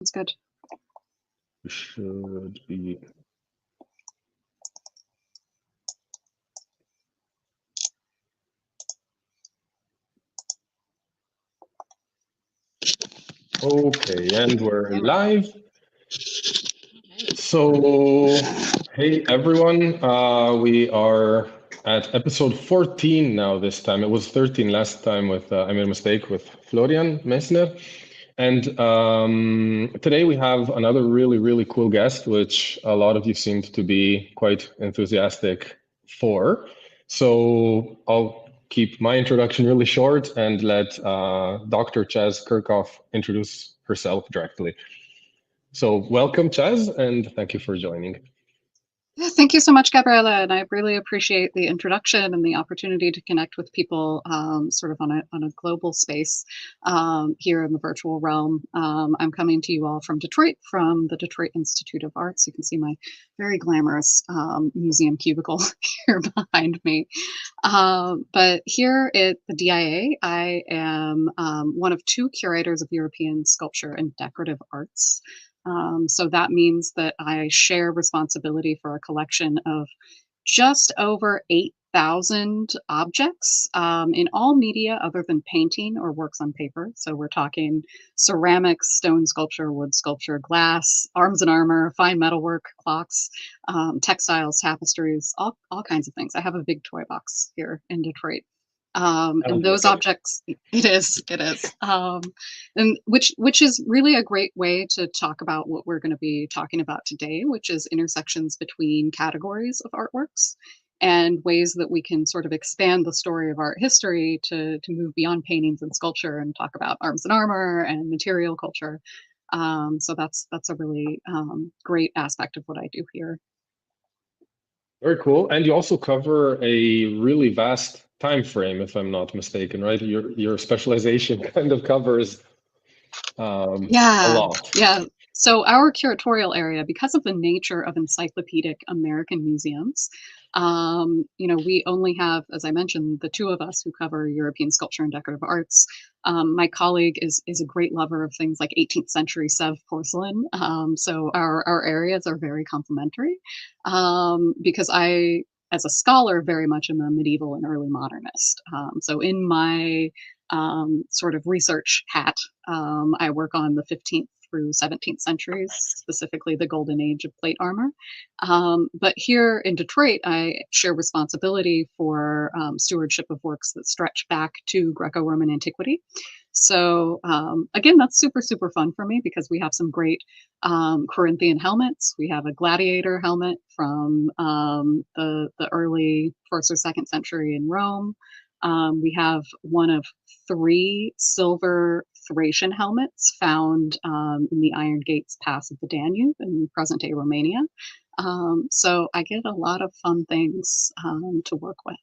That's good. Should be. Okay, and we're live. So, hey everyone, we are at episode 14 now this time. It was 13 last time with, I made a mistake with Florian Messner. And today we have another really cool guest, which a lot of you seemed to be quite enthusiastic for. So I'll keep my introduction really short and let Dr. Chaz Kirchhoff introduce herself directly. So welcome, Chaz, and thank you for joining. Yeah, thank you so much, Gabriella, and I really appreciate the introduction and the opportunity to connect with people sort of on a global space here in the virtual realm. I'm coming to you all from Detroit, from the Detroit Institute of Arts. You can see my very glamorous museum cubicle here behind me. But here at the DIA, I am one of two curators of European sculpture and decorative arts. So that means that I share responsibility for a collection of just over 8,000 objects in all media other than painting or works on paper. So we're talking ceramics, stone sculpture, wood sculpture, glass, arms and armor, fine metalwork, clocks, textiles, tapestries, all kinds of things. I have a big toy box here in Detroit. And those objects, it is, and which is really a great way to talk about what we're going to be talking about today, which is intersections between categories of artworks and ways that we can sort of expand the story of art history to move beyond paintings and sculpture and talk about arms and armor and material culture. So that's a really great aspect of what I do here. Very cool. And you also cover a really vast time frame, if I'm not mistaken, right? Your specialization kind of covers a lot. Yeah. So our curatorial area, because of the nature of encyclopedic American museums, we only have, as I mentioned, the two of us who cover European sculpture and decorative arts. My colleague is a great lover of things like 18th century Sèvres porcelain. So our areas are very complementary because I, as a scholar, very much am a medieval and early modernist. So in my sort of research hat, I work on the 15th through 17th centuries, specifically the golden age of plate armor. But here in Detroit, I share responsibility for stewardship of works that stretch back to Greco-Roman antiquity. So again, that's super fun for me because we have some great Corinthian helmets. We have a gladiator helmet from the early 1st or 2nd century in Rome. We have one of 3 silver Thracian helmets found in the Iron Gates Pass of the Danube in present-day Romania. So I get a lot of fun things to work with.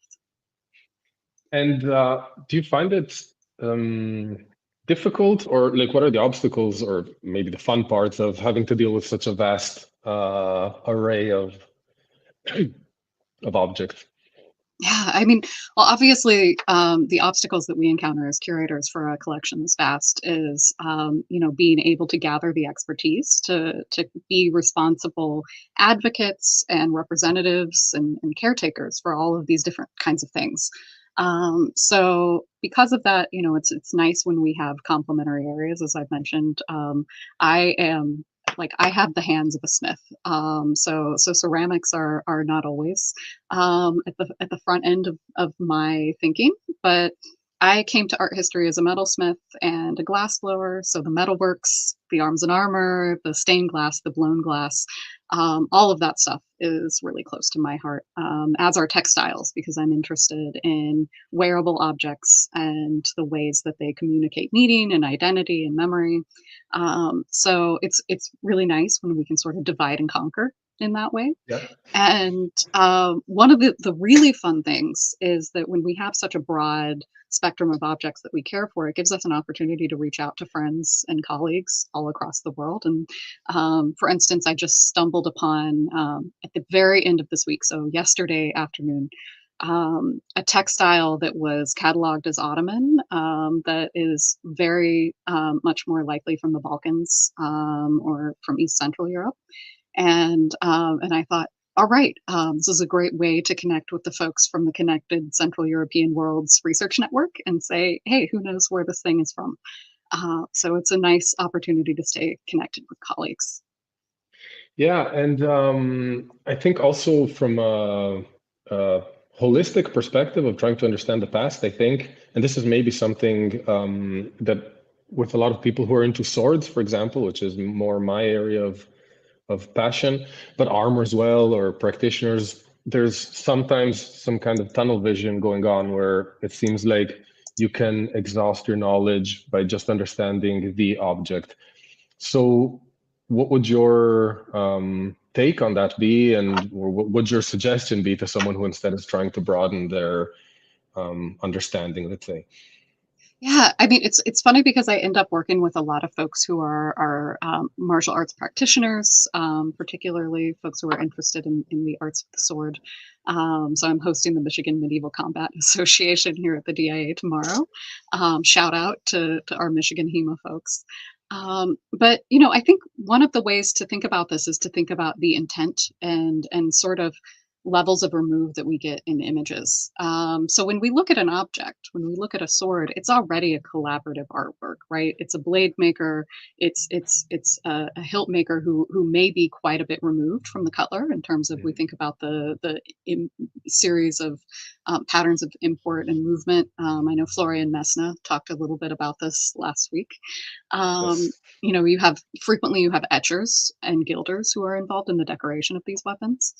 And do you find it difficult, or like what are the obstacles or maybe the fun parts of having to deal with such a vast array of objects? Yeah, I mean, well, obviously, the obstacles that we encounter as curators for a collection this vast is, being able to gather the expertise to be responsible advocates and representatives and caretakers for all of these different kinds of things. So because of that, it's nice when we have complementary areas, as I've mentioned. I am I have the hands of a smith. So ceramics are not always at the front end of my thinking, but I came to art history as a metalsmith and a glassblower. So the metalworks, the arms and armor, the stained glass, the blown glass, all of that stuff is really close to my heart, as are textiles, because I'm interested in wearable objects and the ways that they communicate meaning and identity and memory. So it's really nice when we can sort of divide and conquer in that way. Yeah. And one of the really fun things is that when we have such a broad spectrum of objects that we care for, it gives us an opportunity to reach out to friends and colleagues all across the world. And for instance, I just stumbled upon at the very end of this week, so yesterday afternoon, a textile that was cataloged as Ottoman, that is very much more likely from the Balkans, or from East Central Europe. And I thought, all right, this is a great way to connect with the folks from the Connected Central European Worlds Research Network and say, hey, who knows where this thing is from? So it's a nice opportunity to stay connected with colleagues. Yeah, and I think also from a holistic perspective of trying to understand the past, I think, and this is maybe something that with a lot of people who are into swords, for example, which is more my area of passion, but armor as well, or practitioners, there's sometimes some kind of tunnel vision going on where it seems like you can exhaust your knowledge by just understanding the object. So, what would your take on that be, and or what would your suggestion be to someone who instead is trying to broaden their understanding, let's say? Yeah, I mean, it's funny because I end up working with a lot of folks who are martial arts practitioners, particularly folks who are interested in the arts of the sword. So I'm hosting the Michigan Medieval Combat Association here at the DIA tomorrow. Shout out to our Michigan HEMA folks. But I think one of the ways to think about this is to think about the intent and sort of levels of remove that we get in images. So when we look at an object, when we look at a sword, it's already a collaborative artwork, right? It's a blade maker, it's a hilt maker who may be quite a bit removed from the cutler in terms of we think about the series of patterns of import and movement. I know Florian Messna talked a little bit about this last week. Um, Yes. you have frequently you have etchers and gilders who are involved in the decoration of these weapons.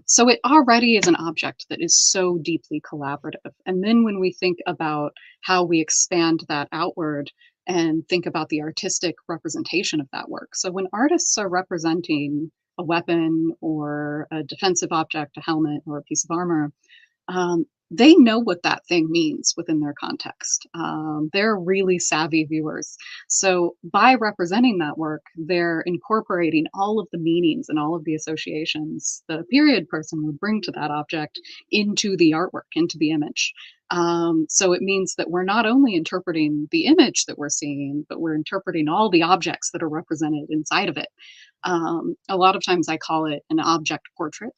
So it already is an object that is so deeply collaborative. And then when we think about how we expand that outward and think about the artistic representation of that work. So when artists are representing a weapon or a defensive object, a helmet or a piece of armor, they know what that thing means within their context. They're really savvy viewers. So by representing that work, they're incorporating all of the meanings and all of the associations that a period person would bring to that object into the artwork, into the image. So it means that we're not only interpreting the image that we're seeing, but we're interpreting all the objects that are represented inside of it. A lot of times I call it an object portrait.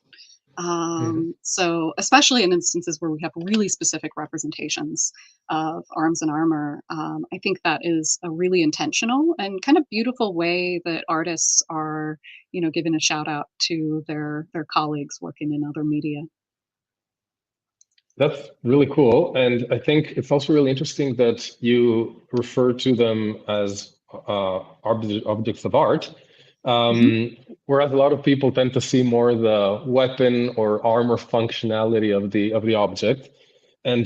Mhm. So especially in instances where we have really specific representations of arms and armor, I think that is a really intentional and kind of beautiful way that artists are, giving a shout out to their colleagues working in other media. That's really cool. And I think it's also really interesting that you refer to them as objects of art. Mhm. Whereas a lot of people tend to see more the weapon or armor functionality of the object. And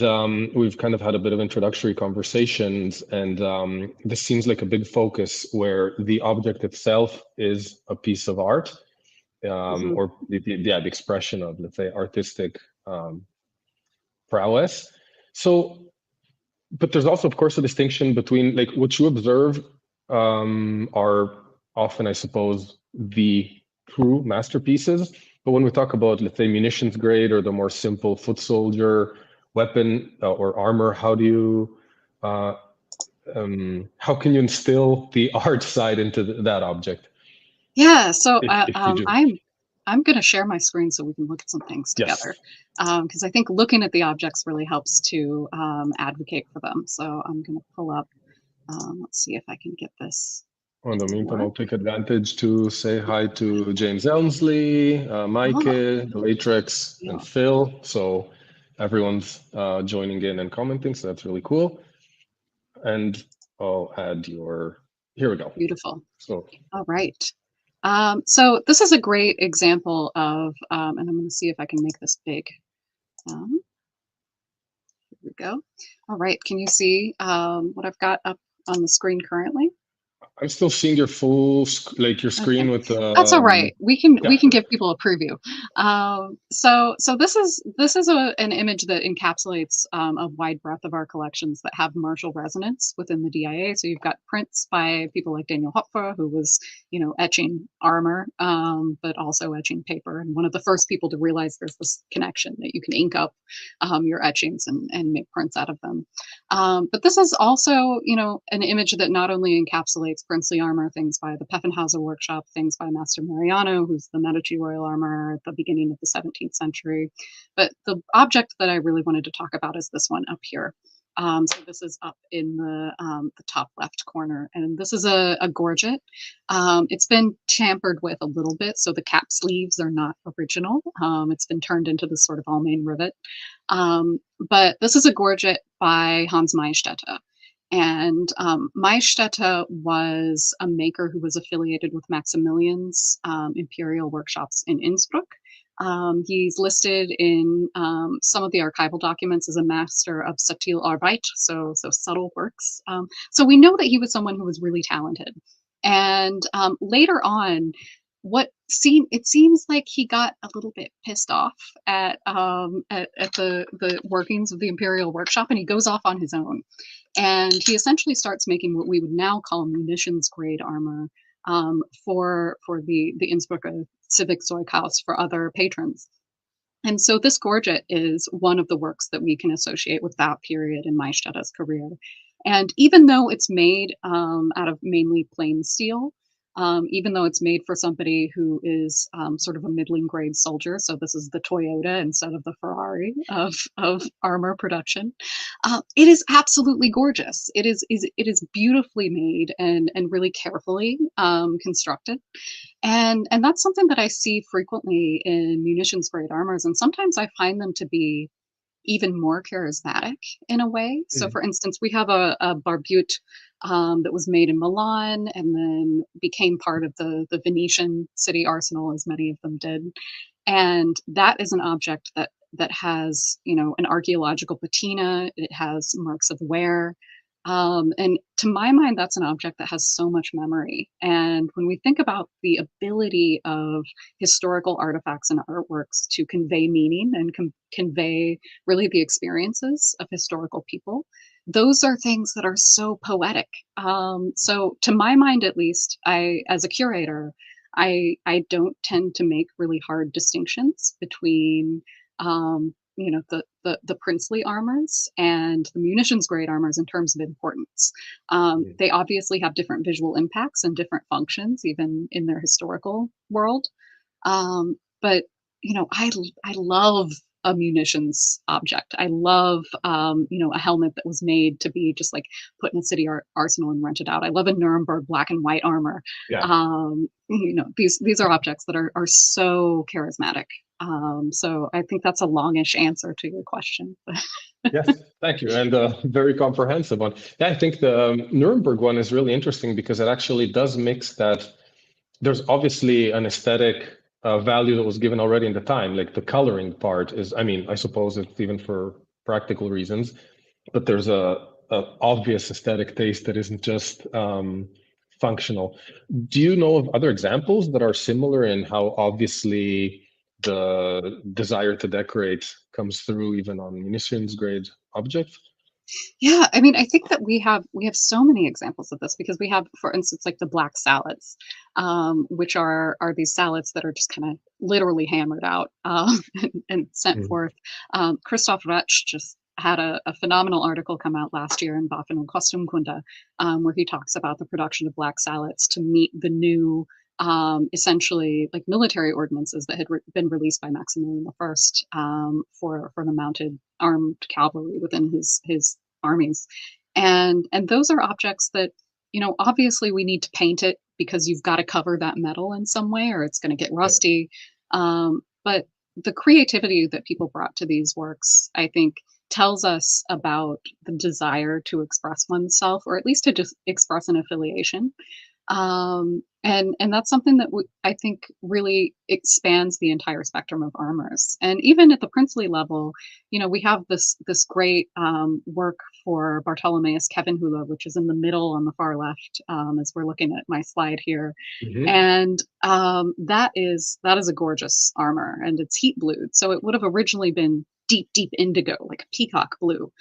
we've kind of had a bit of introductory conversations, and this seems like a big focus where the object itself is a piece of art, Mhm. or yeah, the expression of, let's say, artistic prowess. So, but there's also, of course, a distinction between like what you observe are often, I suppose, the true masterpieces. But when we talk about, let's say, munitions grade or the more simple foot soldier weapon or armor, uh, how can you instill the art side into that object Yeah, so if you do? I'm going to share my screen so we can look at some things Yes. together, because I think looking at the objects really helps to advocate for them. So I'm going to pull up. Let's see if I can get this In the to meantime, work. I'll take advantage to say hi to James Elmsley, Mike, Oh, Latrix, yeah, and Phil. So everyone's joining in and commenting, so that's really cool. And I'll add your, here we go. beautiful. So All right. So this is a great example of, and I'm going to see if I can make this big. Um, Here we go. All right. Can you see what I've got up on the screen currently? I'm still seeing your like your screen Okay, with the. that's all right. We can Gotcha. give people a preview. So this is an image that encapsulates a wide breadth of our collections that have martial resonance within the DIA. So you've got prints by people like Daniel Hopfer, who was, you know, etching armor, but also etching paper, and one of the first people to realize there's this connection that you can ink up your etchings and make prints out of them. But this is also, you know, an image that not only encapsulates princely armor, things by the Pfaffenhauser workshop, things by Master Mariano, who's the Medici royal armor at the beginning of the 17th century. But the object that I really wanted to talk about is this one up here. So this is up in the top left corner, and this is a gorget. It's been tampered with a little bit, so the cap sleeves are not original. It's been turned into this sort of all-main rivet. But this is a gorget by Hans Maistette. And Mishta was a maker who was affiliated with Maximilian's imperial workshops in Innsbruck. He's listed in some of the archival documents as a master of subtil Arbeit, so subtle works. So we know that he was someone who was really talented. And later on, it seems like he got a little bit pissed off at the workings of the imperial workshop, and he goes off on his own, and he essentially starts making what we would now call munitions grade armor for the Innsbruck Civic Zeughaus for other patrons. And so this gorget is one of the works that we can associate with that period in Maistette's career. And even though it's made out of mainly plain steel, even though it's made for somebody who is sort of a middling grade soldier, so this is the Toyota instead of the Ferrari of armor production, it is absolutely gorgeous. It is beautifully made and really carefully constructed. And that's something that I see frequently in munitions grade armors, and sometimes I find them to be even more charismatic in a way. So, Mhm. for instance, we have a barbute that was made in Milan and then became part of the Venetian city arsenal, as many of them did. And that is an object that has, you know, an archaeological patina. It has marks of wear. And to my mind, that's an object that has so much memory. And when we think about the ability of historical artifacts and artworks to convey meaning and convey really the experiences of historical people, those are things that are so poetic. So to my mind, at least, as a curator, I don't tend to make really hard distinctions between you know, the princely armors and the munitions grade armors in terms of importance. Mhm. They obviously have different visual impacts and different functions, even in their historical world. But you know, I love a munitions object. I love you know, a helmet that was made to be just like put in a city arsenal and rented out. I love a Nuremberg black and white armor. Yeah. You know, these are objects that are so charismatic. So I think that's a longish answer to your question. Yes, thank you, and very comprehensive one. Yeah, I think the Nuremberg one is really interesting because it actually does mix that. There's obviously an aesthetic value that was given already in the time, like the coloring part is. I mean, I suppose it's even for practical reasons, but there's a obvious aesthetic taste that isn't just functional. Do you know of other examples that are similar in how obviously the desire to decorate comes through even on munitions grade objects? Yeah, I mean, I think that we have so many examples of this because we have, for instance, like the black salads, which are these salads that are just kind of literally hammered out and sent Mhm. forth. Christoph Retsch just had a phenomenal article come out last year in Waffen und Kostümkunde, where he talks about the production of black salads to meet the new essentially like military ordinances that had been released by Maximilian I for the mounted armed cavalry within his armies. And those are objects that, you know, obviously we need to paint it because you've got to cover that metal in some way or it's going to get Yeah. rusty. But the creativity that people brought to these works, I think, tells us about the desire to express oneself or at least to just express an affiliation. And that's something that I think really expands the entire spectrum of armors. And even at the princely level, we have this great work for Bartholomeus Kevinhula, which is in the middle on the far left, as we're looking at my slide here. Hmm. And that is a gorgeous armor, and it's heat blued, so it would have originally been deep, deep indigo, like a peacock blue.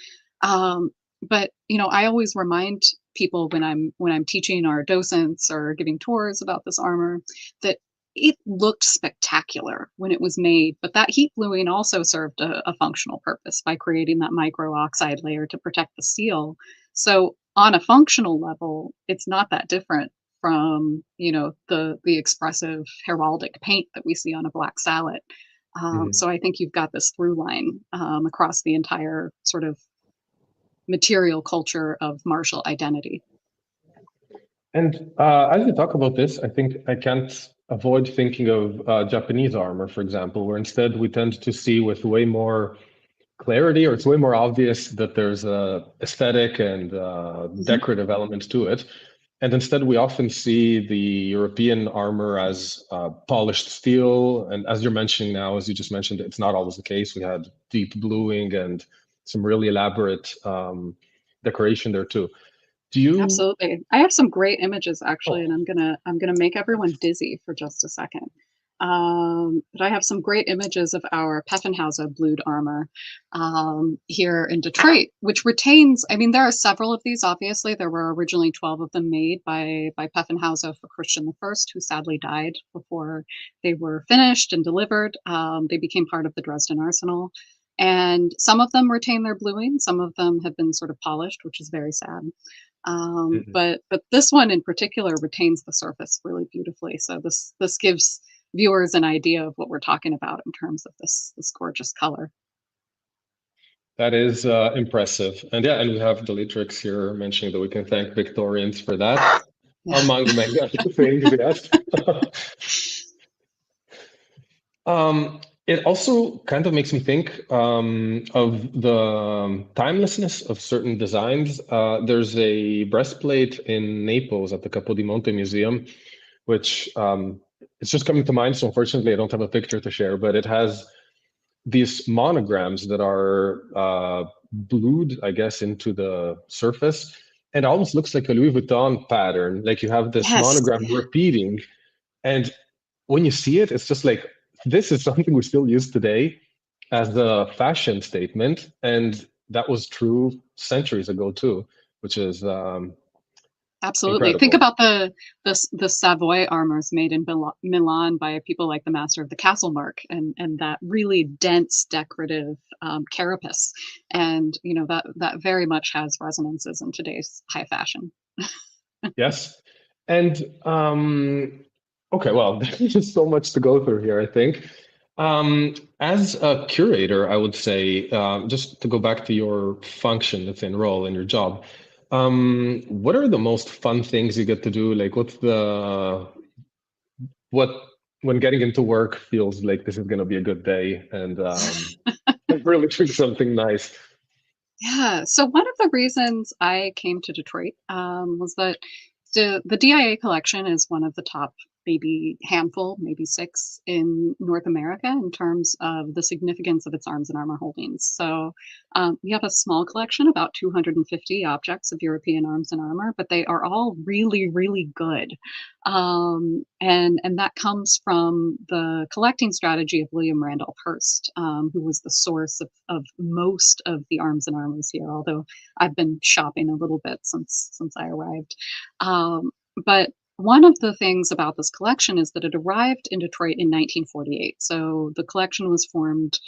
Um, but I always remind people when I'm teaching our docents or giving tours about this armor that it looked spectacular when it was made, but that heat bluing also served a functional purpose by creating that micro oxide layer to protect the steel. So on a functional level, it's not that different from the expressive heraldic paint that we see on a black sallet. Hmm. So I think you've got this through line across the entire sort of material culture of martial identity. And as you talk about this, I think I can't avoid thinking of Japanese armor, for example, where instead we tend to see with way more clarity, or it's way more obvious that there's a aesthetic and Mhm. decorative element to it. And instead, we often see the European armor as polished steel. And as you're mentioning now, as you just mentioned, it's not always the case. We had deep bluing and some really elaborate decoration there too. Do you? Absolutely. I have some great images actually, and Oh, I'm gonna make everyone dizzy for just a second. But I have some great images of our Pfaffenhauser blued armor here in Detroit, which retains. I mean, there are several of these. Obviously, there were originally 12 of them made by Pfaffenhauser for Christian I, who sadly died before they were finished and delivered. They became part of the Dresden Arsenal. And some of them retain their bluing, some of them have been sort of polished, which is very sad. mhm. But this one in particular retains the surface really beautifully. So this gives viewers an idea of what we're talking about in terms of this gorgeous color. That is impressive. And yeah, and we have Deletrix here mentioning that we can thank Victorians for that, Yeah. among many other things, yes. It also kind of makes me think of the timelessness of certain designs. There's a breastplate in Naples at the Capodimonte Museum, which it's just coming to mind. So unfortunately, I don't have a picture to share, but it has these monograms that are glued, I guess, into the surface. And it almost looks like a Louis Vuitton pattern. Like you have this Yes, monogram repeating. And when you see it, it's just like, this is something we still use today as a fashion statement. And that was true centuries ago, too, which is absolutely. Think incredible. about the Savoy armors made in Milan by people like the master of the castle mark, and that really dense decorative carapace. And that very much has resonances in today's high fashion. Yes. And okay, well, there's just so much to go through here, I think. As a curator, I would say, just to go back to your function within role in your job, what are the most fun things you get to do? Like, what when getting into work feels like this is going to be a good day and like really doing something nice. Yeah. So one of the reasons I came to Detroit was that the DIA collection is one of the top, maybe handful, maybe six in North America in terms of the significance of its arms and armor holdings. So we have a small collection, about 250 objects of European arms and armor, but they are all really, really good. And that comes from the collecting strategy of William Randolph Hearst, who was the source of most of the arms and armors here. Although I've been shopping a little bit since I arrived, but one of the things about this collection is that it arrived in Detroit in 1948. So the collection was formed,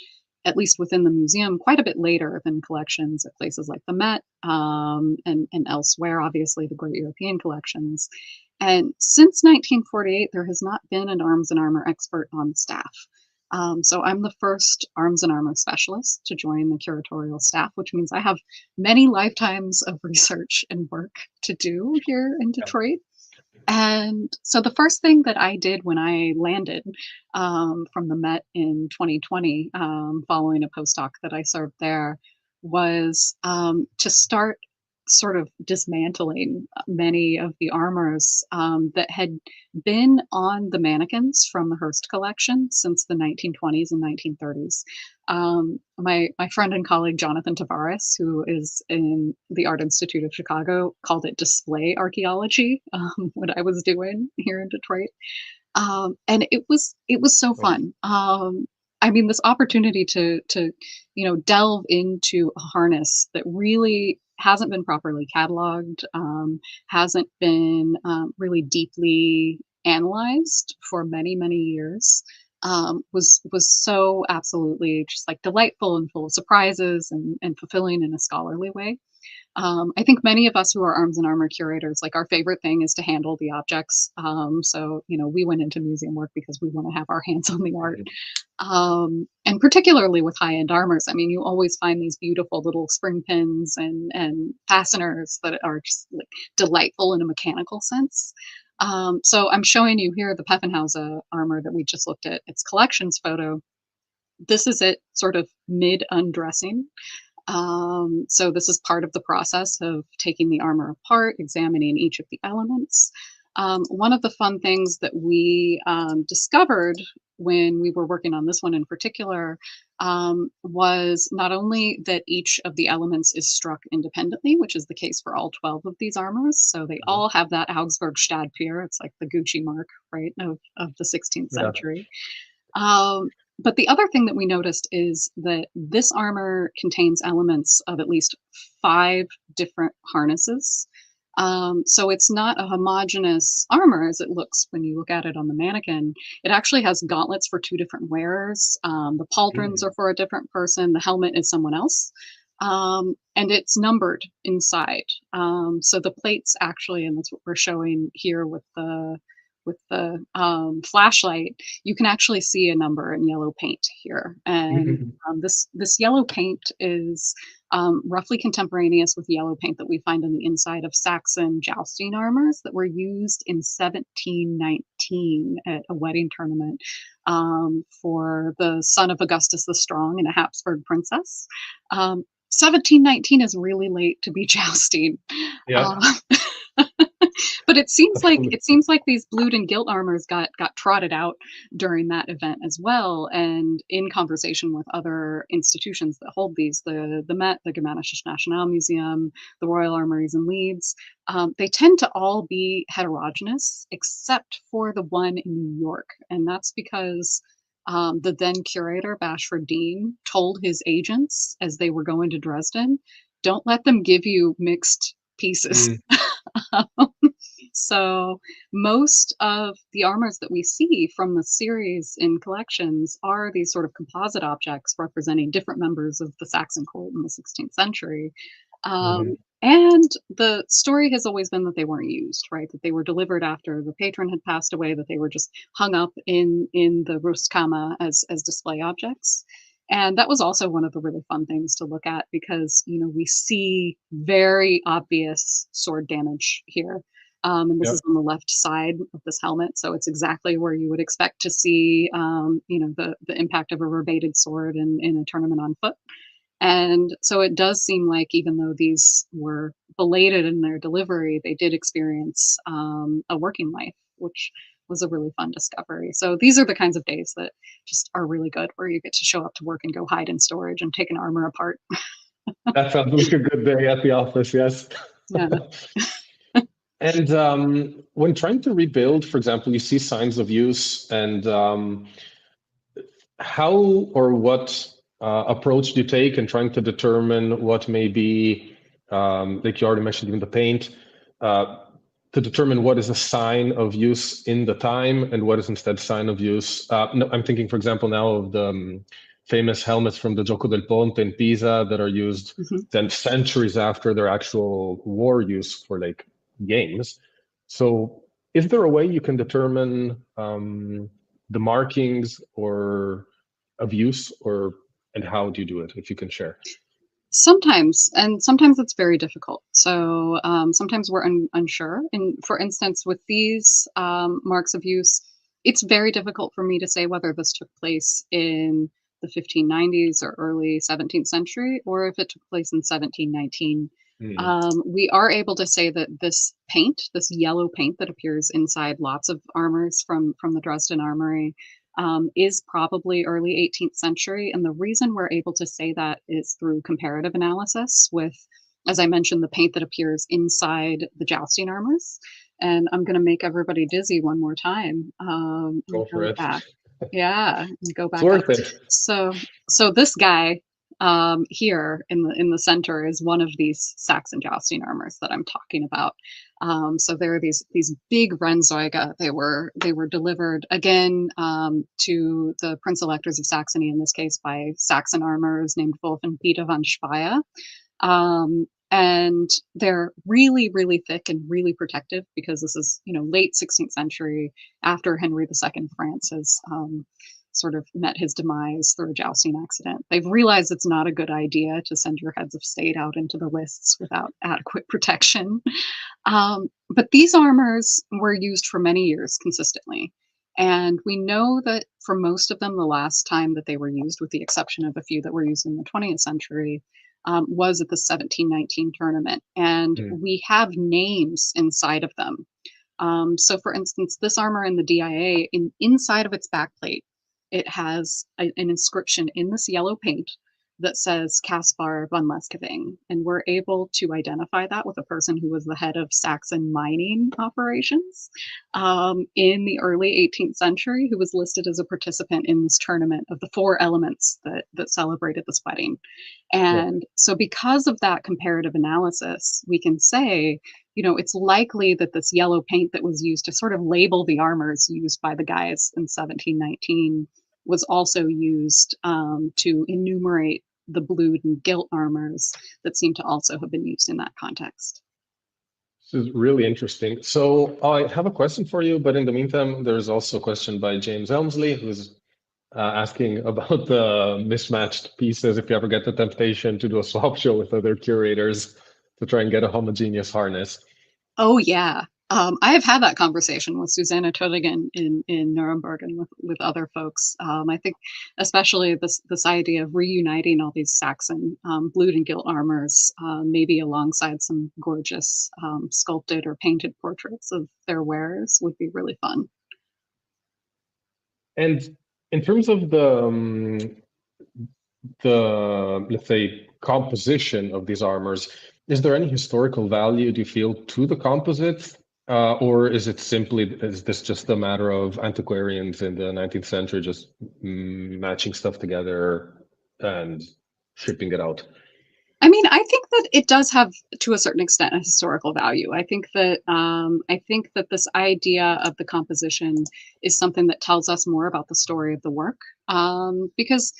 at least within the museum, quite a bit later than collections at places like the Met and elsewhere, obviously, the great European collections. And since 1948, there has not been an arms and armor expert on staff. So I'm the first arms and armor specialist to join the curatorial staff, which means I have many lifetimes of research and work to do here in Detroit. And so the first thing that I did when I landed from the Met in 2020, following a postdoc that I served there, was to start sort of dismantling many of the armors that had been on the mannequins from the Hurst collection since the 1920s and 1930s. My friend and colleague Jonathan Tavares, who is in the Art Institute of Chicago, called it display archaeology. What I was doing here in Detroit, and it was so fun. I mean, this opportunity to delve into a harness that really hasn't been properly cataloged, hasn't been really deeply analyzed for many years. Was so absolutely just like delightful and full of surprises and fulfilling in a scholarly way. I think many of us who are arms and armor curators, like our favorite thing is to handle the objects. So, we went into museum work because we want to have our hands on the art. Mhm. And particularly with high end armors, I mean, you always find these beautiful little spring pins and fasteners that are just like delightful in a mechanical sense. So I'm showing you here the Peffenhauser armor that we just looked at, its collections photo. This is it sort of mid undressing. So this is part of the process of taking the armor apart, examining each of the elements. One of the fun things that we discovered when we were working on this one in particular was not only that each of the elements is struck independently, which is the case for all 12 of these armors. So they Mhm. all have that Augsburg Stadtpier. It's like the Gucci mark, right, of the 16th Yeah. century. Um, but the other thing that we noticed is that this armor contains elements of at least 5 different harnesses. So it's not a homogeneous armor as it looks when you look at it on the mannequin. It actually has gauntlets for 2 different wearers. The pauldrons Mhm. are for a different person. The helmet is someone else. And it's numbered inside. So the plates actually, and that's what we're showing here with the flashlight, you can actually see a number in yellow paint here. And Mhm. this yellow paint is roughly contemporaneous with yellow paint that we find on the inside of Saxon jousting armors that were used in 1719 at a wedding tournament for the son of Augustus the Strong and a Habsburg princess. 1719 is really late to be jousting. Yeah. Uh, but it Absolutely. seems like these blued and gilt armors got trotted out during that event as well, and in conversation with other institutions that hold these, the Met, the Germanisches Nationalmuseum, the Royal Armories in Leeds, they tend to all be heterogeneous except for the one in New York, and that's because the then curator Bashford Dean told his agents as they were going to Dresden, "Don't let them give you mixed pieces." Mm. So most of the armors that we see from the series in collections are these sort of composite objects representing different members of the Saxon court in the 16th century. Mhm. And the story has always been that they weren't used, right? That they were delivered after the patron had passed away, that they were just hung up in the Rustkammer as display objects. And that was also one of the really fun things to look at because, we see very obvious sword damage here. And this Yeah. is on the left side of this helmet, so it's exactly where you would expect to see, the impact of a rebated sword in a tournament on foot. And so it does seem like even though these were belated in their delivery, they did experience a working life, which was a really fun discovery. So these are the kinds of days that just are really good, where you get to show up to work and go hide in storage and take an armor apart. That sounds like a good day at the office, yes. Yeah. And when trying to rebuild, for example, you see signs of use, and how or what approach do you take in trying to determine what may be, like you already mentioned, even the paint, uh, to determine what is a sign of use in the time and what is instead sign of use? No, I'm thinking, for example, now of the famous helmets from the Gioco del Ponte in Pisa that are used Mhm. then centuries after their actual war use for like games. So, is there a way you can determine the markings or of use, or and how do you do it if you can share? Sometimes, and sometimes it's very difficult. So sometimes we're unsure. And for instance, with these marks of use, it's very difficult for me to say whether this took place in the 1590s or early 17th century, or if it took place in 1719. Mm. We are able to say that this paint, this yellow paint that appears inside lots of armors from the Dresden Armory, is probably early 18th century. And the reason we're able to say that is through comparative analysis with, as I mentioned, the paint that appears inside the jousting armors. And I'm going to make everybody dizzy one more time. Go for Go it. back. Yeah, go It's back up. worth it. So, so this guy here in the center is one of these Saxon jousting armors that I'm talking about. So there are these big Rennzeuge. They were delivered again to the Prince Electors of Saxony, in this case by Saxon armorers named Wolf and Peter von Speyer. And they're really, really thick and really protective because this is, late 16th century after Henry II of France has sort of met his demise through a jousting accident. They've realized it's not a good idea to send your heads of state out into the lists without adequate protection. But these armors were used for many years consistently. And we know that for most of them, the last time that they were used, with the exception of a few that were used in the 20th century, was at the 1719 tournament. And Mm. we have names inside of them. So, for instance, this armor in the DIA, inside of its backplate, it has an inscription in this yellow paint that says Caspar von Leskeving. And we're able to identify that with a person who was the head of Saxon mining operations in the early 18th century, who was listed as a participant in this tournament of the four elements that celebrated this wedding. Yeah. And so, because of that comparative analysis, we can say, it's likely that this yellow paint that was used to sort of label the armors used by the guys in 1719 was also used to enumerate the blued and gilt armors that seem to also have been used in that context. This is really interesting. So I have a question for you, but in the meantime, there's also a question by James Elmsley, who's asking about the mismatched pieces. If you ever get the temptation to do a swap show with other curators to try and get a homogeneous harness. Oh yeah. I have had that conversation with Susanna Tödingen in Nuremberg and with other folks. I think especially this idea of reuniting all these Saxon blued and gilt armors, maybe alongside some gorgeous sculpted or painted portraits of their wearers, would be really fun. And in terms of the let's say composition of these armors, is there any historical value, do you feel, to the composites? Or is this just a matter of antiquarians in the 19th century just matching stuff together and shipping it out? I mean, I think that it does have, to a certain extent, a historical value. I think that this idea of the composition is something that tells us more about the story of the work, because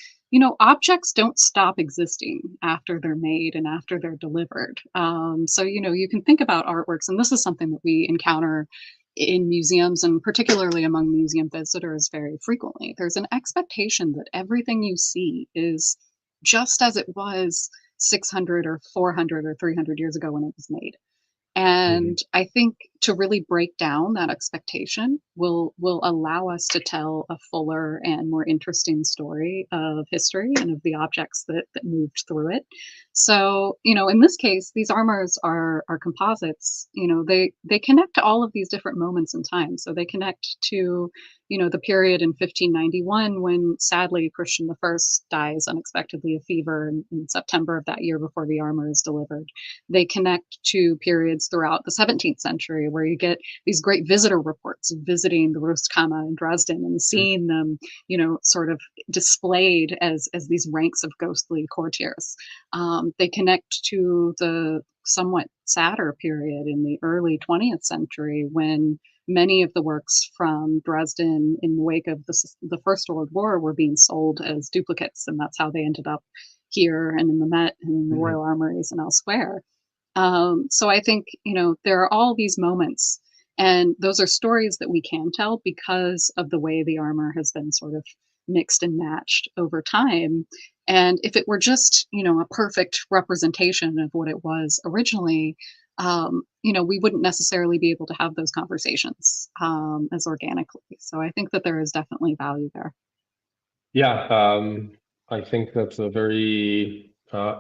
objects don't stop existing after they're made and after they're delivered. So you can think about artworks, and this is something that we encounter in museums and particularly among museum visitors very frequently. There's an expectation that everything you see is just as it was 600 or 400 or 300 years ago when it was made. Mhm. And I think to really break down that expectation will allow us to tell a fuller and more interesting story of history and of the objects that moved through it. So, in this case, these armors are composites. They connect to all of these different moments in time. So they connect to, the period in 1591 when sadly Christian I dies unexpectedly of fever in September of that year before the armor is delivered. They connect to periods throughout the 17th century where you get these great visitor reports of visiting the Rostkammer in Dresden and seeing them, sort of displayed as these ranks of ghostly courtiers. They connect to the somewhat sadder period in the early 20th century when many of the works from Dresden in the wake of the First World War were being sold as duplicates, and that's how they ended up here and in the Met and in the Mhm. Royal Armories and elsewhere. So I think, there are all these moments, and those are stories that we can tell because of the way the armor has been sort of mixed and matched over time. And if it were just, a perfect representation of what it was originally, we wouldn't necessarily be able to have those conversations as organically. So I think that there is definitely value there. Yeah, I think that's a very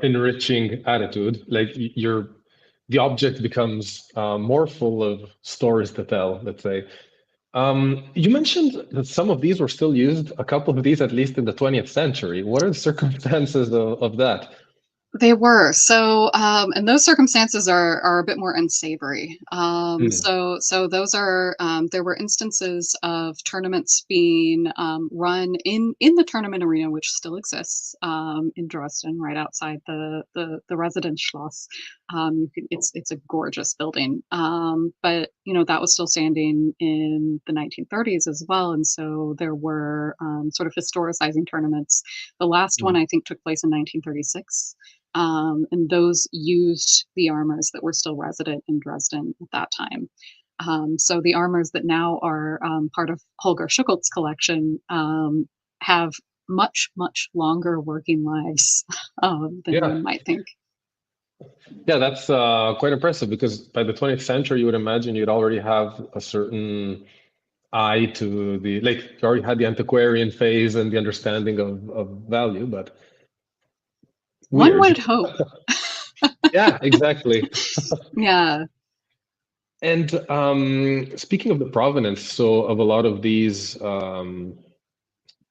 enriching attitude. Like you're the object becomes more full of stories to tell, let's say. You mentioned that some of these were still used, a couple of these at least in the 20th century. What are the circumstances of that? They were. So, and those circumstances are a bit more unsavory. Mm, So those are there were instances of tournaments being run in the tournament arena, which still exists in Dresden, right outside the Residenzschloss. It's a gorgeous building, but that was still standing in the 1930s as well, and so there were sort of historicizing tournaments. The last one mm. I think took place in 1936. And those used the armors that were still resident in Dresden at that time. So the armors that now are part of Holger Schuckelt's collection have much, much longer working lives than Yeah, one might think. yeah, that's quite impressive because by the 20th century, you would imagine you'd already have a certain eye to the, like, you already had the antiquarian phase and the understanding of value, but One weird. would hope. Yeah, exactly. Yeah. And speaking of the provenance, so of a lot of these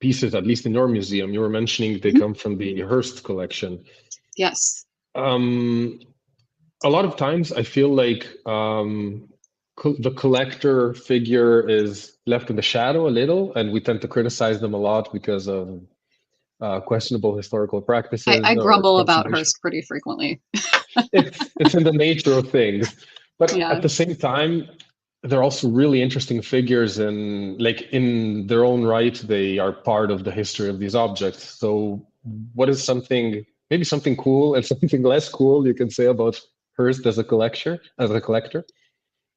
pieces, at least in your museum, you were mentioning they Mhm. come from the Hurst collection. Yes. Um, a lot of times I feel like the collector figure is left in the shadow a little, and we tend to criticize them a lot because of questionable historical I practices or grumble about conservation. Hearst pretty frequently. It's in the nature of things, but Yeah. at the same time, they're also really interesting figures, and like in their own right, they are part of the history of these objects. So, what is something, maybe something cool and something less cool you can say about Hearst as a collector, as a collector?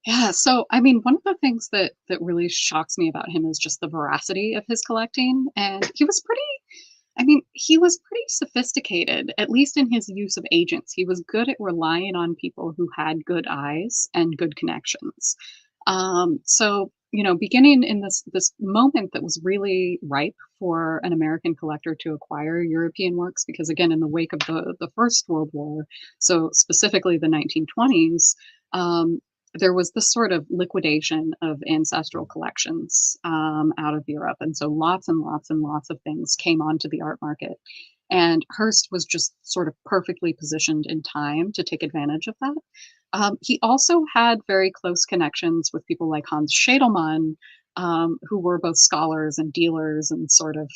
Yeah, so I mean, one of the things that really shocks me about him is just the veracity of his collecting, and he was pretty sophisticated, at least in his use of agents. He was good at relying on people who had good eyes and good connections. So, beginning in this moment that was really ripe for an American collector to acquire European works, because again, in the wake of the First World War, so specifically the 1920s, um, there was this sort of liquidation of ancestral collections out of Europe. And so lots and lots and lots of things came onto the art market. And Hearst was just sort of perfectly positioned in time to take advantage of that. He also had very close connections with people like Hans Schädelmann, who were both scholars and dealers and sort of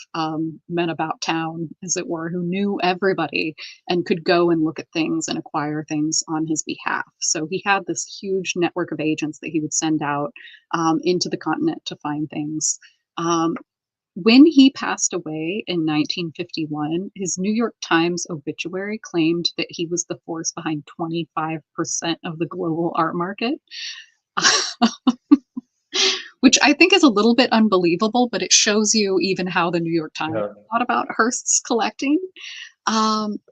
men about town, as it were, who knew everybody and could go and look at things and acquire things on his behalf. So he had this huge network of agents that he would send out into the continent to find things. Um, when he passed away in 1951, his New York Times obituary claimed that he was the force behind 25% of the global art market, which I think is a little bit unbelievable, but it shows you even how the New York Times Yeah. thought about Hearst's collecting.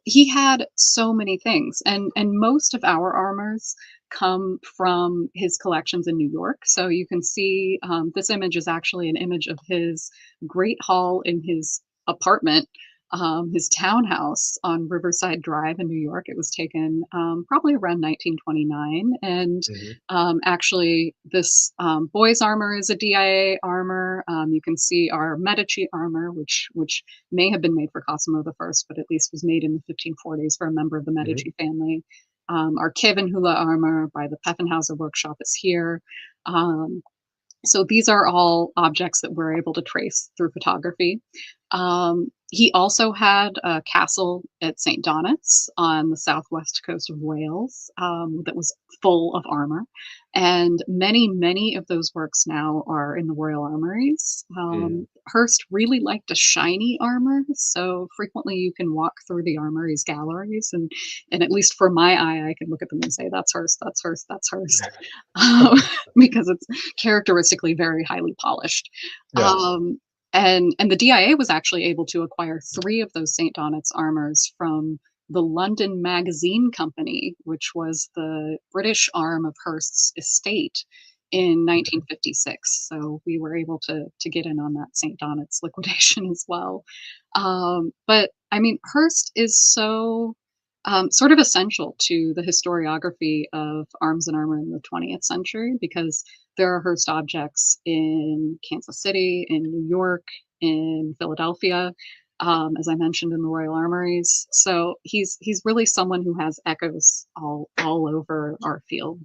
He had so many things, and most of our armors come from his collections in New York. So you can see this image is actually an image of his great hall in his apartment, his townhouse on Riverside Drive in New York. It was taken probably around 1929, and Mhm. actually, this boy's armor is a DIA armor. You can see our Medici armor, which may have been made for Cosimo the First, but at least was made in the 1540s for a member of the Mhm. Medici family. Our Kievenhula armor by the Pfaffenhauser workshop is here. Um, so these are all objects that we're able to trace through photography. He also had a castle at St. Donat's on the southwest coast of Wales that was full of armor. And many, many of those works now are in the Royal Armories. Mm. Hearst really liked a shiny armor, so frequently you can walk through the Armories galleries, and at least for my eye, I can look at them and say, that's Hearst, that's Hearst, that's Hearst, because it's characteristically very highly polished. Yeah. And the DIA was actually able to acquire 3 of those St. Donat's armors from the London Magazine Company, which was the British arm of Hearst's estate in Okay. 1956. So we were able to get in on that St. Donat's liquidation as well. But I mean, Hearst is so sort of essential to the historiography of arms and armor in the 20th century because there are Hearst objects in Kansas City, in New York, in Philadelphia, as I mentioned in the Royal Armories. So he's really someone who has echoes all over our field.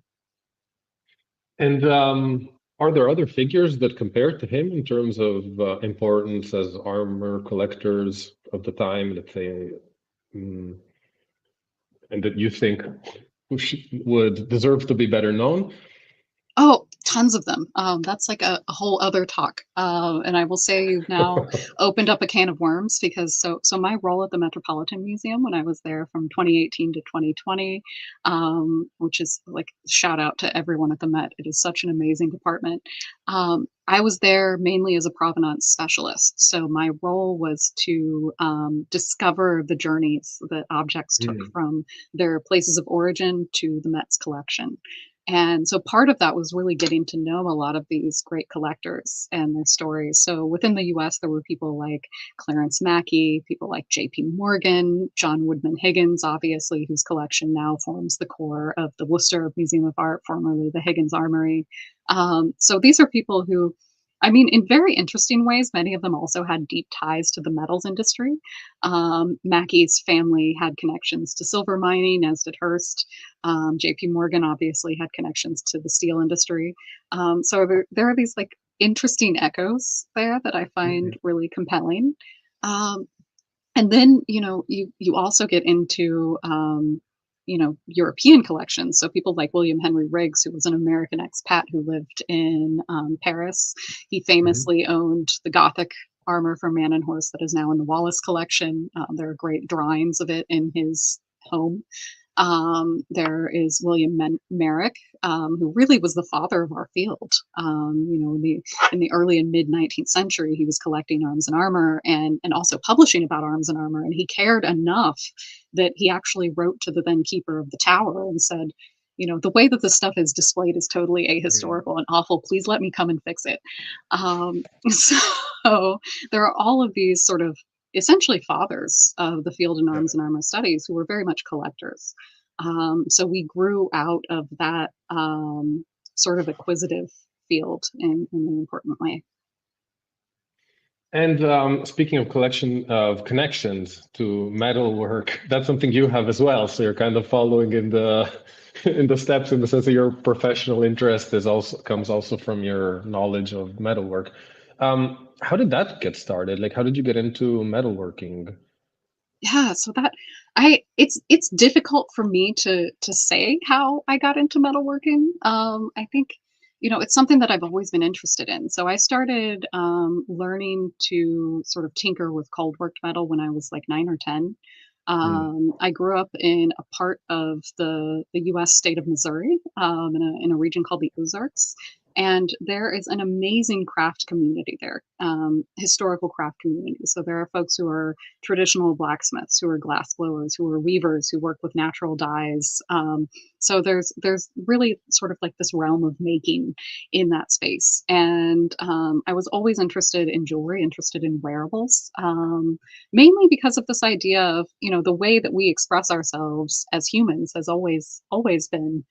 And are there other figures that compare to him in terms of importance as armor collectors of the time, let's say, mm, and that you think would deserve to be better known? Oh, tons of them. That's like a whole other talk. And I will say you've now opened up a can of worms because so my role at the Metropolitan Museum when I was there from 2018 to 2020, which is like shout out to everyone at the Met. It is such an amazing department. I was there mainly as a provenance specialist. So my role was to discover the journeys that objects took Mm, from their places of origin to the Met's collection. And so part of that was really getting to know a lot of these great collectors and their stories. So within the US, there were people like Clarence Mackey, people like J.P. Morgan, John Woodman Higgins, obviously, whose collection now forms the core of the Worcester Museum of Art, formerly the Higgins Armory. So these are people who, I mean, in very interesting ways, many of them also had deep ties to the metals industry. Mackey's family had connections to silver mining, as did Hearst. JP Morgan obviously had connections to the steel industry. So there are these like interesting echoes there that I find mhm, really compelling. Um, and then, you also get into, European collections. So people like William Henry Riggs, who was an American expat who lived in Paris. He mhm. famously owned the Gothic armor from Man and Horse that is now in the Wallace collection. There are great drawings of it in his home. There is William Merrick, who really was the father of our field. In the early and mid 19th century, he was collecting arms and armor and also publishing about arms and armor. And he cared enough that he actually wrote to the then keeper of the tower and said, the way that this stuff is displayed is totally Mm. ahistorical and awful. Please let me come and fix it. So there are all of these sort of essentially fathers of the field in Yeah. arms and armor studies who were very much collectors. So we grew out of that sort of acquisitive field in an important way. And speaking of collection of connections to metalwork, that's something you have as well. So you're kind of following in the in the steps in the sense that your professional interest is also comes also from your knowledge of metalwork. How did that get started? Like, how did you get into metalworking? Yeah, so that it's difficult for me to say how I got into metalworking. I think it's something that I've always been interested in. So I started learning to sort of tinker with cold worked metal when I was like 9 or 10. Mm, I grew up in a part of the U.S. state of Missouri, in a region called the Ozarks, and there is an amazing craft community there, historical craft community. So there are folks who are traditional blacksmiths, who are glass blowers, who are weavers, who work with natural dyes. So there's really sort of like this realm of making in that space. And I was always interested in jewelry, interested in wearables, mainly because of this idea of the way that we express ourselves as humans has always been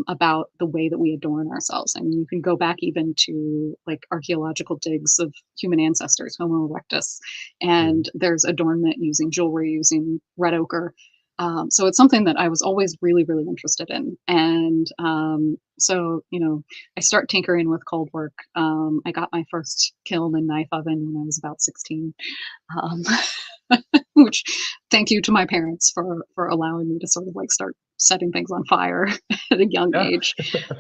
about the way that we adorn ourselves. I mean, you can go back even to like archaeological digs of human ancestors, Homo erectus, mm. and there's adornment using jewelry, using red ochre. So it's something that I was always really, really interested in. And I start tinkering with cold work. I got my first kiln and knife oven when I was about 16. Um, which thank you to my parents for allowing me to sort of like start setting things on fire at a young Yeah. age.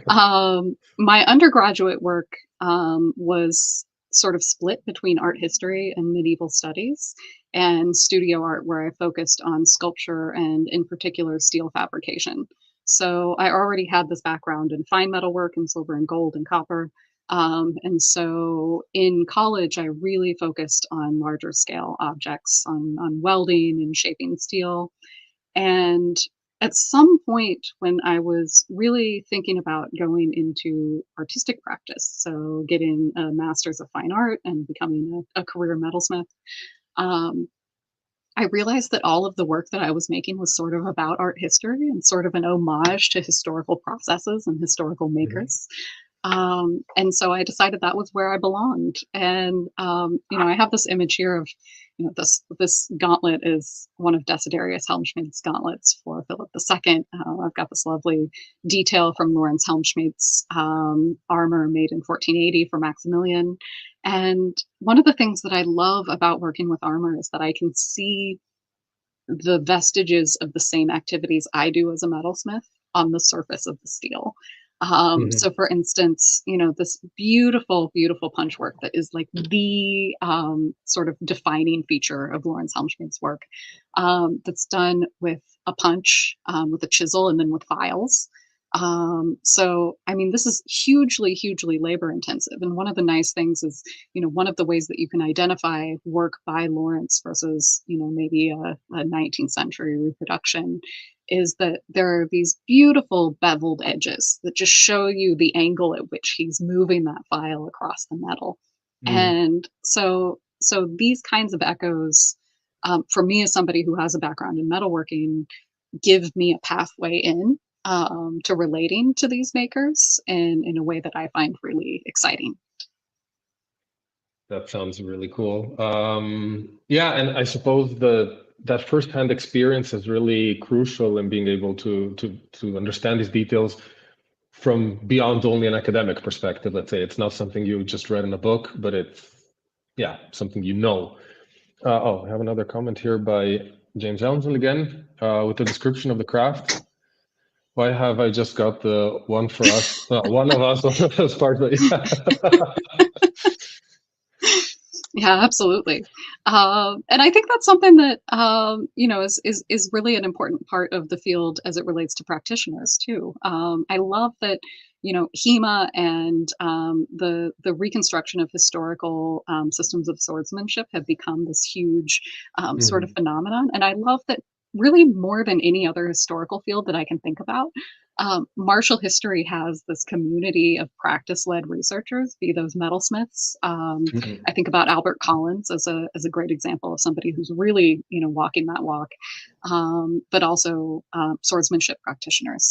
My undergraduate work was sort of split between art history and medieval studies and studio art, where I focused on sculpture and, in particular, steel fabrication. So I already had this background in fine metal work and silver and gold and copper. And so in college, I really focused on larger scale objects, on welding and shaping steel. And at some point when I was really thinking about going into artistic practice, so getting a master's of fine art and becoming a career metalsmith, um, I realized that all of the work that I was making was sort of about art history and sort of an homage to historical processes and historical Mhm. makers. And so I decided that was where I belonged. And I have this image here of, this gauntlet is one of Desiderius Helmschmidt's gauntlets for Philip II. I've got this lovely detail from Lawrence Helmschmidt's armor made in 1480 for Maximilian. And one of the things that I love about working with armor is that I can see the vestiges of the same activities I do as a metalsmith on the surface of the steel. Mhm. So, for instance, this beautiful, beautiful punch work that is like the sort of defining feature of Lawrence Helmschmidt's work, that's done with a punch, with a chisel, and then with files. So, I mean, this is hugely, hugely labor intensive. And one of the nice things is, one of the ways that you can identify work by Lawrence versus, maybe a 19th century reproduction is that there are these beautiful beveled edges that just show you the angle at which he's moving that file across the metal. Mm. And so these kinds of echoes, for me as somebody who has a background in metalworking, give me a pathway in to relating to these makers in a way that I find really exciting. That sounds really cool. Yeah, and I suppose that firsthand experience is really crucial in being able to understand these details from beyond only an academic perspective. Let's say it's not something you just read in a book, but it's yeah something you know. Oh, I have another comment here by James Elmsell again with the description of the craft. Why have I just got the one for us? One of us, one of us part, but yeah. Yeah, absolutely. And I think that's something that is really an important part of the field as it relates to practitioners too. I love that HEMA and the reconstruction of historical systems of swordsmanship have become this huge sort of Mhm. phenomenon, and I love that really more than any other historical field that I can think about. Martial history has this community of practice-led researchers, be those metalsmiths. Mhm. I think about Albert Collins as a great example of somebody who's really walking that walk, but also swordsmanship practitioners.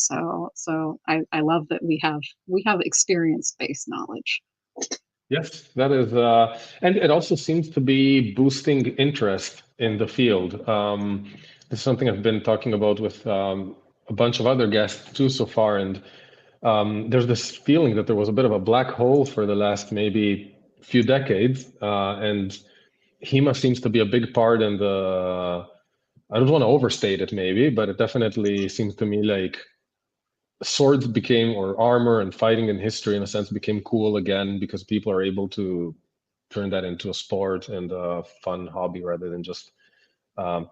So I love that we have experience based knowledge. Yes, that is, and it also seems to be boosting interest in the field. This is something I've been talking about with a bunch of other guests too so far, and there's this feeling that there was a bit of a black hole for the last maybe few decades, and HEMA seems to be a big part in the. I don't want to overstate it, maybe, but it definitely seems to me like swords became, or armor and fighting in history, in a sense, became cool again because people are able to turn that into a sport and a fun hobby rather than just. Um,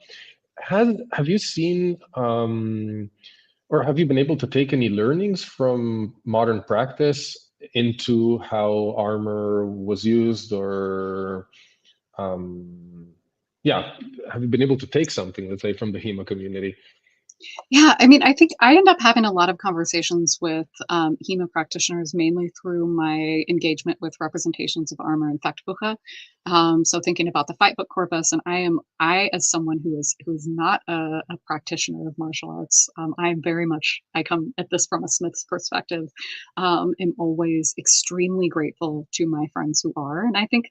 have you seen or have you been able to take any learnings from modern practice into how armor was used, or yeah, have you been able to take something, let's say, from the HEMA community? Yeah, I mean, I think I end up having a lot of conversations with HEMA practitioners, mainly through my engagement with representations of armor and Fechtbuche. So thinking about the fight book corpus, and I as someone who is not a practitioner of martial arts, I am very much I come at this from a Smith's perspective. Am always extremely grateful to my friends who are, and I think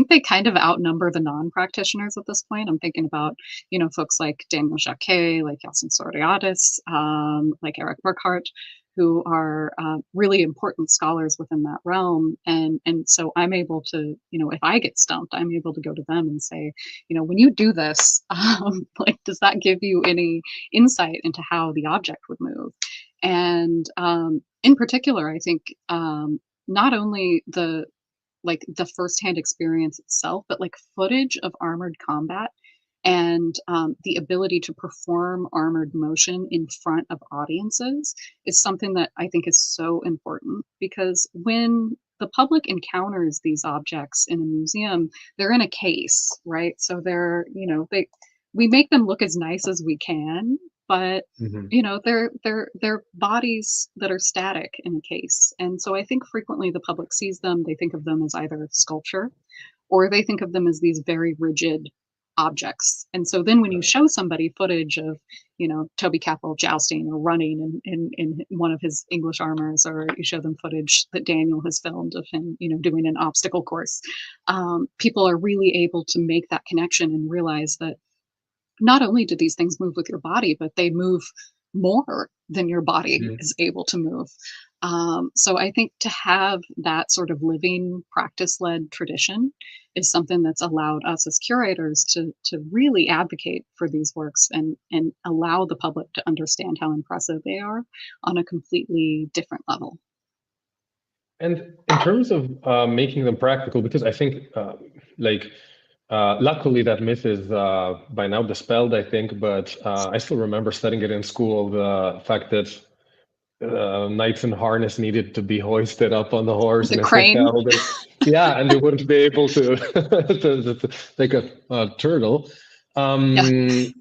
they kind of outnumber the non-practitioners at this point. I'm thinking about folks like Daniel Jacquet, like Yasin Soriadis, like Eric Burkhardt, who are really important scholars within that realm. And so I'm able to, if I get stumped, I'm able to go to them and say, when you do this, like, does that give you any insight into how the object would move? And in particular, I think not only the firsthand experience itself, but like footage of armored combat and the ability to perform armored motion in front of audiences is something that I think is so important because when the public encounters these objects in a museum, they're in a case, right? So we make them look as nice as we can, but Mhm. they're bodies that are static in a case. And so I think frequently the public sees them, they think of them as either sculpture or they think of them as these very rigid objects. And so then when you show somebody footage of, Toby Capel jousting or running in one of his English armors, or you show them footage that Daniel has filmed of him, doing an obstacle course, people are really able to make that connection and realize that not only do these things move with your body, but they move more than your body Mhm. is able to move. So I think to have that sort of living practice led tradition is something that's allowed us as curators to really advocate for these works and allow the public to understand how impressive they are on a completely different level. And in terms of making them practical, because I think, like, luckily that myth is by now dispelled, I think, but I still remember studying it in school, the fact that knights in harness needed to be hoisted up on the horse, The and if they crane, fell, yeah, and they wouldn't be able to, to take a turtle. yeah, Um,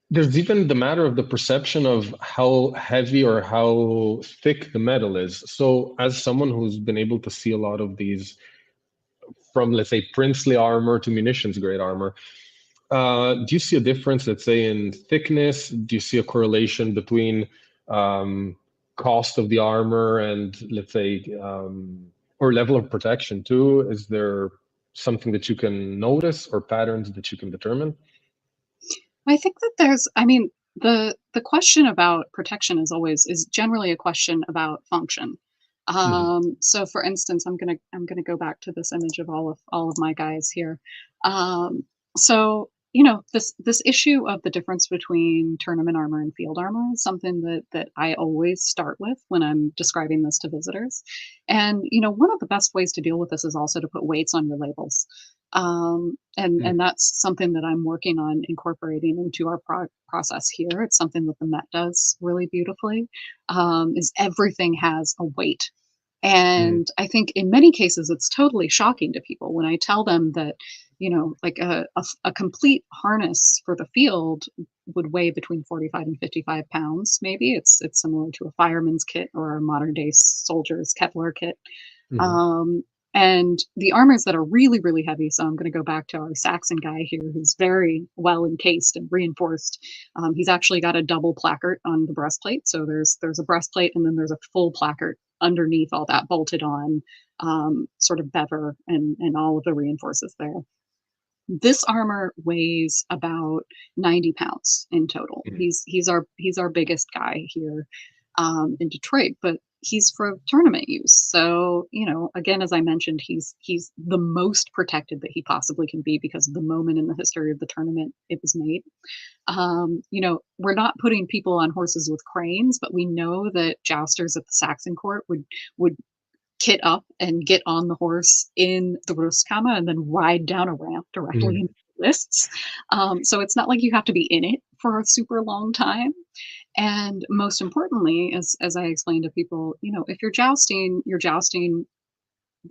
there's even the matter of the perception of how heavy or how thick the metal is. So, as someone who's been able to see a lot of these, from let's say princely armor to munitions grade armor, do you see a difference, let's say, in thickness? Do you see a correlation between um, cost of the armor and, let's say, or level of protection too? Is there something that you can notice or patterns that you can determine? I think that I mean, the question about protection is generally a question about function. Mhm. So for instance, I'm gonna go back to this image of all of my guys here. Um, so this issue of the difference between tournament armor and field armor is something that I always start with when I'm describing this to visitors. And one of the best ways to deal with this is also to put weights on your labels. And that's something that I'm working on incorporating into our process here. It's something that the Met does really beautifully. Is everything has a weight, Mm. and I think in many cases it's totally shocking to people when I tell them that like a complete harness for the field would weigh between 45 and 55 pounds. Maybe it's similar to a fireman's kit or a modern day soldier's Kevlar kit. Mhm. um, and the armors that are really, really heavy, so I'm going to go back to our Saxon guy here who's very well encased and reinforced. He's actually got a double placard on the breastplate. So there's a breastplate and then there's a full placard underneath all that bolted on, sort of bever and all of the reinforces there. This armor weighs about 90 pounds in total. Mhm. He's our biggest guy here in Detroit, but he's for tournament use. So again, as I mentioned, he's the most protected that he possibly can be because of the moment in the history of the tournament it was made. We're not putting people on horses with cranes, but we know that jousters at the Saxon court would kit up and get on the horse in the Rustkammer and then ride down a ramp directly Mhm. into the lists. So it's not like you have to be in it for a super long time. And most importantly, as I explain to people, if you're jousting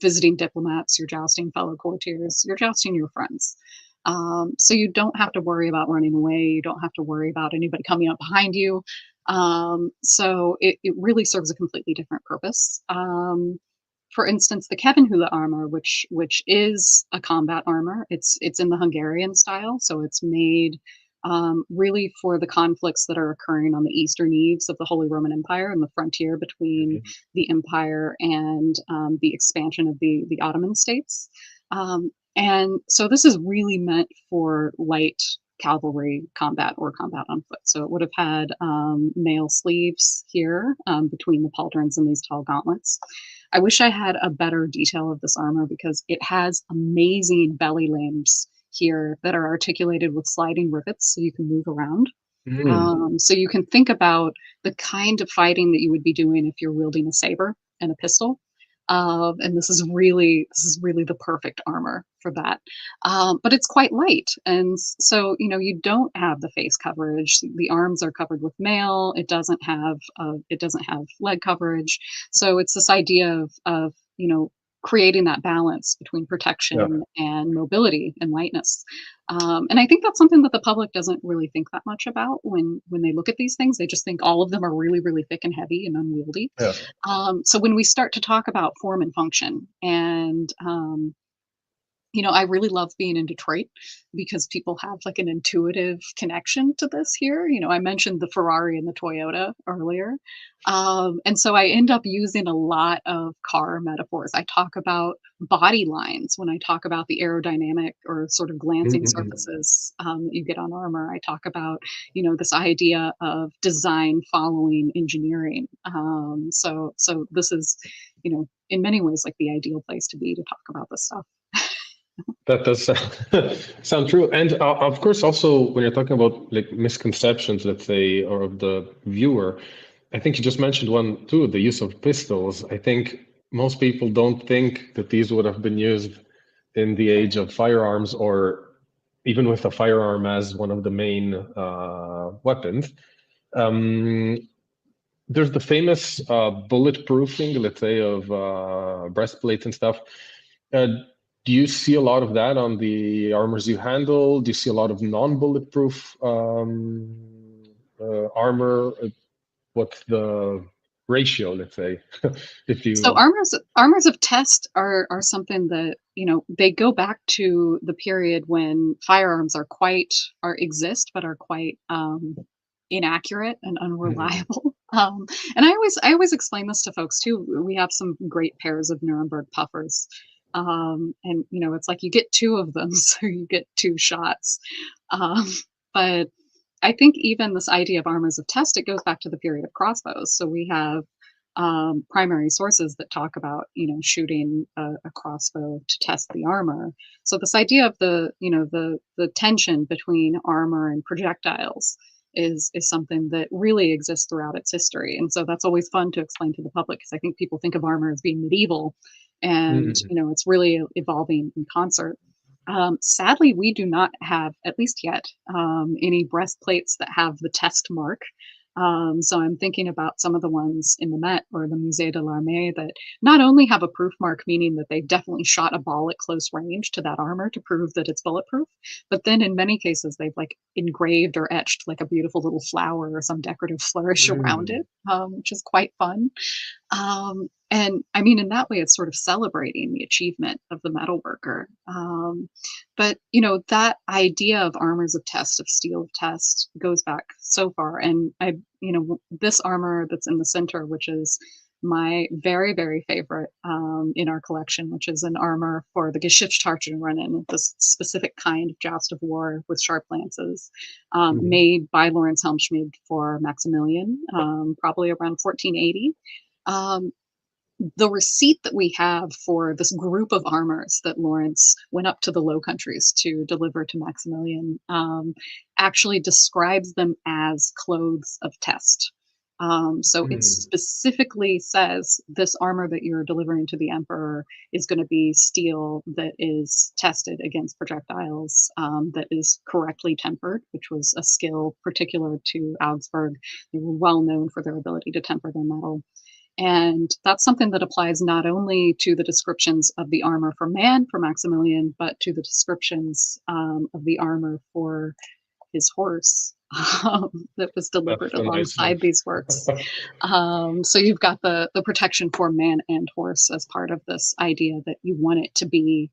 visiting diplomats, you're jousting fellow courtiers, you're jousting your friends. So you don't have to worry about running away. You don't have to worry about anybody coming up behind you. So it really serves a completely different purpose. For instance, the Kevenhula armor, which is a combat armor, it's in the Hungarian style, so it's made really for the conflicts that are occurring on the eastern eaves of the Holy Roman Empire and the frontier between Mhm. the empire and the expansion of the Ottoman states. And so this is really meant for light cavalry combat or combat on foot. So it would have had mail sleeves here between the pauldrons and these tall gauntlets. I wish I had a better detail of this armor because it has amazing belly lambs here that are articulated with sliding rivets so you can move around. Mm. So you can think about the kind of fighting that you would be doing if you're wielding a saber and a pistol. And this is really the perfect armor for that. But it's quite light, and so you don't have the face coverage. The arms are covered with mail. It doesn't have leg coverage. So it's this idea of creating that balance between Yeah. protection and mobility and lightness. And I think that's something that the public doesn't really think that much about when they look at these things. They just think all of them are really, really thick and heavy and unwieldy. Yeah. So when we start to talk about form and function and I really love being in Detroit because people have like an intuitive connection to this here. I mentioned the Ferrari and the Toyota earlier. And so I end up using a lot of car metaphors. I talk about body lines when I talk about the aerodynamic or sort of glancing Mm-mm-mm. surfaces that you get on armor. I talk about, this idea of design following engineering. So this is, in many ways like the ideal place to be to talk about this stuff. That does sound true. And of course, also when you're talking about like misconceptions, let's say, or of the viewer, I think you just mentioned one too, the use of pistols. I think most people don't think that these would have been used in the age of firearms or even with a firearm as one of the main weapons. Um, there's the famous bulletproofing, let's say, of breastplates and stuff. Uh, do you see a lot of that on the armors you handle? Do you see a lot of non-bulletproof armor? What's the ratio, let's say, if So you? armors of test are something that, they go back to the period when firearms exist, but are quite inaccurate and Mhm. unreliable. And I always explain this to folks too. We have some great pairs of Nuremberg puffers. And it's like you get two of them, so you get two shots. Um, but I think even this idea of armors of test, it goes back to the period of crossbows. So we have primary sources that talk about, shooting a crossbow to test the armor. So this idea of the tension between armor and projectiles is something that really exists throughout its history. And so that's always fun to explain to the public because I think people think of armor as being medieval, and Mhm. it's really evolving in concert. Sadly, we do not have, at least yet, any breastplates that have the test mark. So I'm thinking about some of the ones in the Met or the Musée de l'Armée that not only have a proof mark, meaning that they definitely shot a ball at close range to that armor to prove that it's bulletproof, but then in many cases they've like engraved or etched like a beautiful little flower or some decorative flourish around Mm. it, which is quite fun. And I mean, in that way, it's sort of celebrating the achievement of the metal worker. But that idea of armors of test, of steel of test, goes back so far. And this armor that's in the center, which is my very, very favorite in our collection, which is an armor for the Geschichtschartenrennen, this specific kind of joust of war with sharp lances, Mhm. made by Lawrence Helmschmidt for Maximilian, probably around 1480. Um, the receipt that we have for this group of armors that Lawrence went up to the Low Countries to deliver to Maximilian actually describes them as clothes of test. So it Mm. specifically says this armor that you're delivering to the emperor is going to be steel that is tested against projectiles, that is correctly tempered, which was a skill particular to Augsburg. They were well known for their ability to temper their metal. And that's something that applies not only to the descriptions of the armor for man for Maximilian, but to the descriptions of the armor for his horse that was delivered That's a nice one. alongside these works. So you've got the protection for man and horse as part of this idea that you want it to be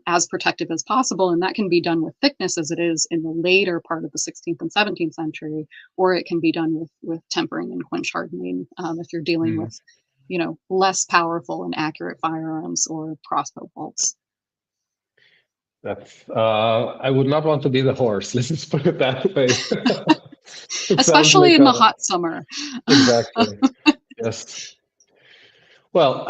as protective as possible, and that can be done with thickness as it is in the later part of the 16th and 17th century, or it can be done with tempering and quench hardening if you're dealing Mm. with less powerful and accurate firearms or crossbow bolts, That's I would not want to be the horse. Let's just put it that way. It sounds especially like in the a hot summer. exactly. Yes. Well,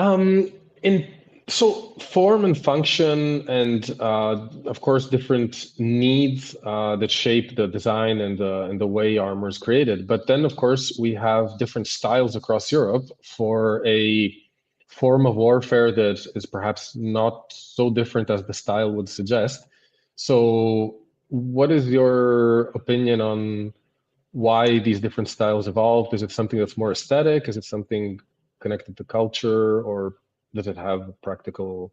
in so form and function, and of course different needs that shape the design and the way armor is created. But then, of course, we have different styles across Europe for a form of warfare that is perhaps not so different as the style would suggest. So, what is your opinion on why these different styles evolved? Is it something that's more aesthetic? Is it something connected to culture, or does it have practical?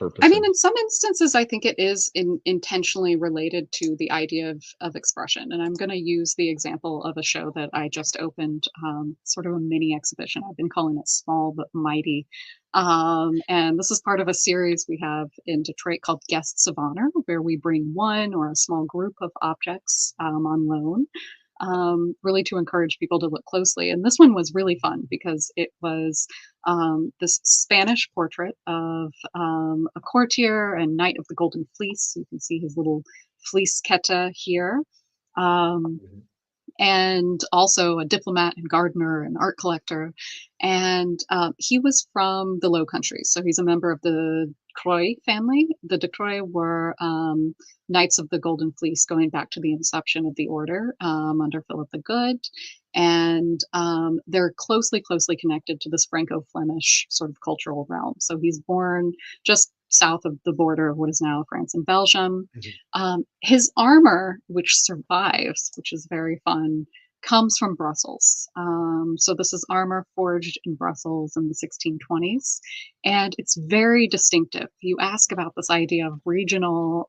I mean, purposes? in some instances, I think it is intentionally related to the idea of expression. And I'm going to use the example of a show that I just opened, sort of a mini exhibition. I've been calling it Small but Mighty. And this is part of a series we have in Detroit called Guests of Honor, where we bring one or a small group of objects on loan, really to encourage people to look closely. And this one was really fun because it was this Spanish portrait of a courtier and knight of the Golden Fleece. You can see his little fleece keta here. Um, Mhm. and also a diplomat and gardener and art collector. And he was from the Low Countries, so he's a member of the Croix family. The de Croix were Knights of the Golden Fleece going back to the inception of the order under Philip the Good. And they're closely connected to this Franco-Flemish sort of cultural realm. So he's born just south of the border of what is now France and Belgium. Mhm. His armor, which survives, which is very fun, comes from Brussels. So this is armor forged in Brussels in the 1620s, and it's very distinctive. You ask about this idea of regional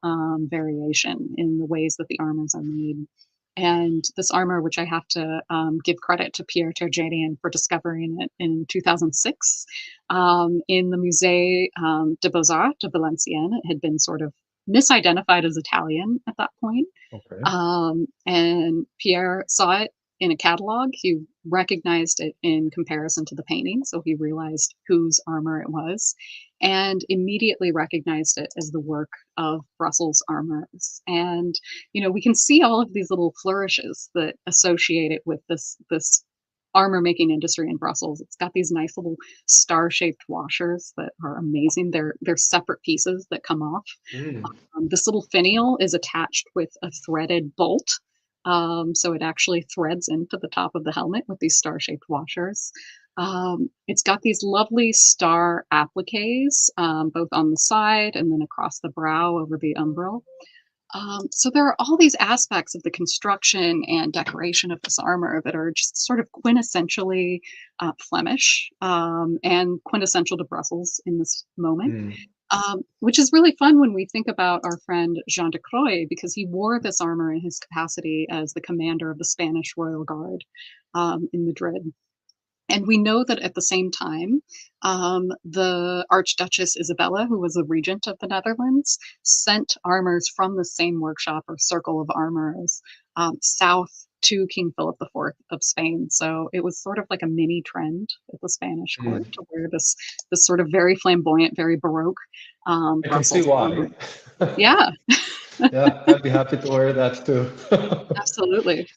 variation in the ways that the armors are made. And this armor, which I have to give credit to Pierre Terjanian for discovering it in 2006 in the Musée de Beaux-Arts de Valenciennes. It had been sort of misidentified as Italian at that point. Okay. And Pierre saw it in a catalog. He recognized it in comparison to the painting, so he realized whose armor it was, and immediately recognized it as the work of Brussels armorers. And we can see all of these little flourishes that associate it with this armor making industry in Brussels. It's got these nice little star-shaped washers that are amazing. They're separate pieces that come off. Mm. This little finial is attached with a threaded bolt. So it actually threads into the top of the helmet with these star-shaped washers. It's got these lovely star appliques, both on the side and then across the brow over the umbril. So there are all these aspects of the construction and decoration of this armor that are just sort of quintessentially Flemish and quintessential to Brussels in this moment. Mm. Which is really fun when we think about our friend Jean de Croix, because he wore this armor in his capacity as the commander of the Spanish Royal Guard in Madrid. And we know that at the same time, the Archduchess Isabella, who was the regent of the Netherlands, sent armors from the same workshop or circle of armorers south to King Philip IV of Spain. So it was sort of like a mini trend at the Spanish court Mm. to wear this sort of very flamboyant, very baroque I can see Brussels armor. why. Yeah, Yeah, I'd be happy to wear that too. absolutely.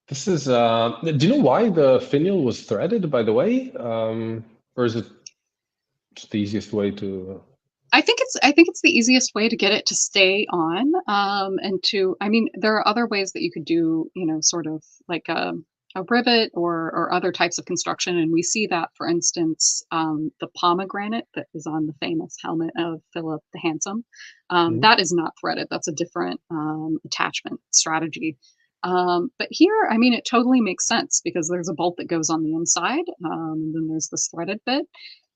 This is, do you know why the finial was threaded, by the way? Or is it just the easiest way to? I think it's the easiest way to get it to stay on, and to I mean, there are other ways that you could do, sort of like a rivet or other types of construction, and we see that, for instance, the pomegranate that is on the famous helmet of Philip the Handsome, Mhm. that is not threaded. That's a different attachment strategy. But here, I mean, it totally makes sense because there's a bolt that goes on the inside, and then there's this threaded bit.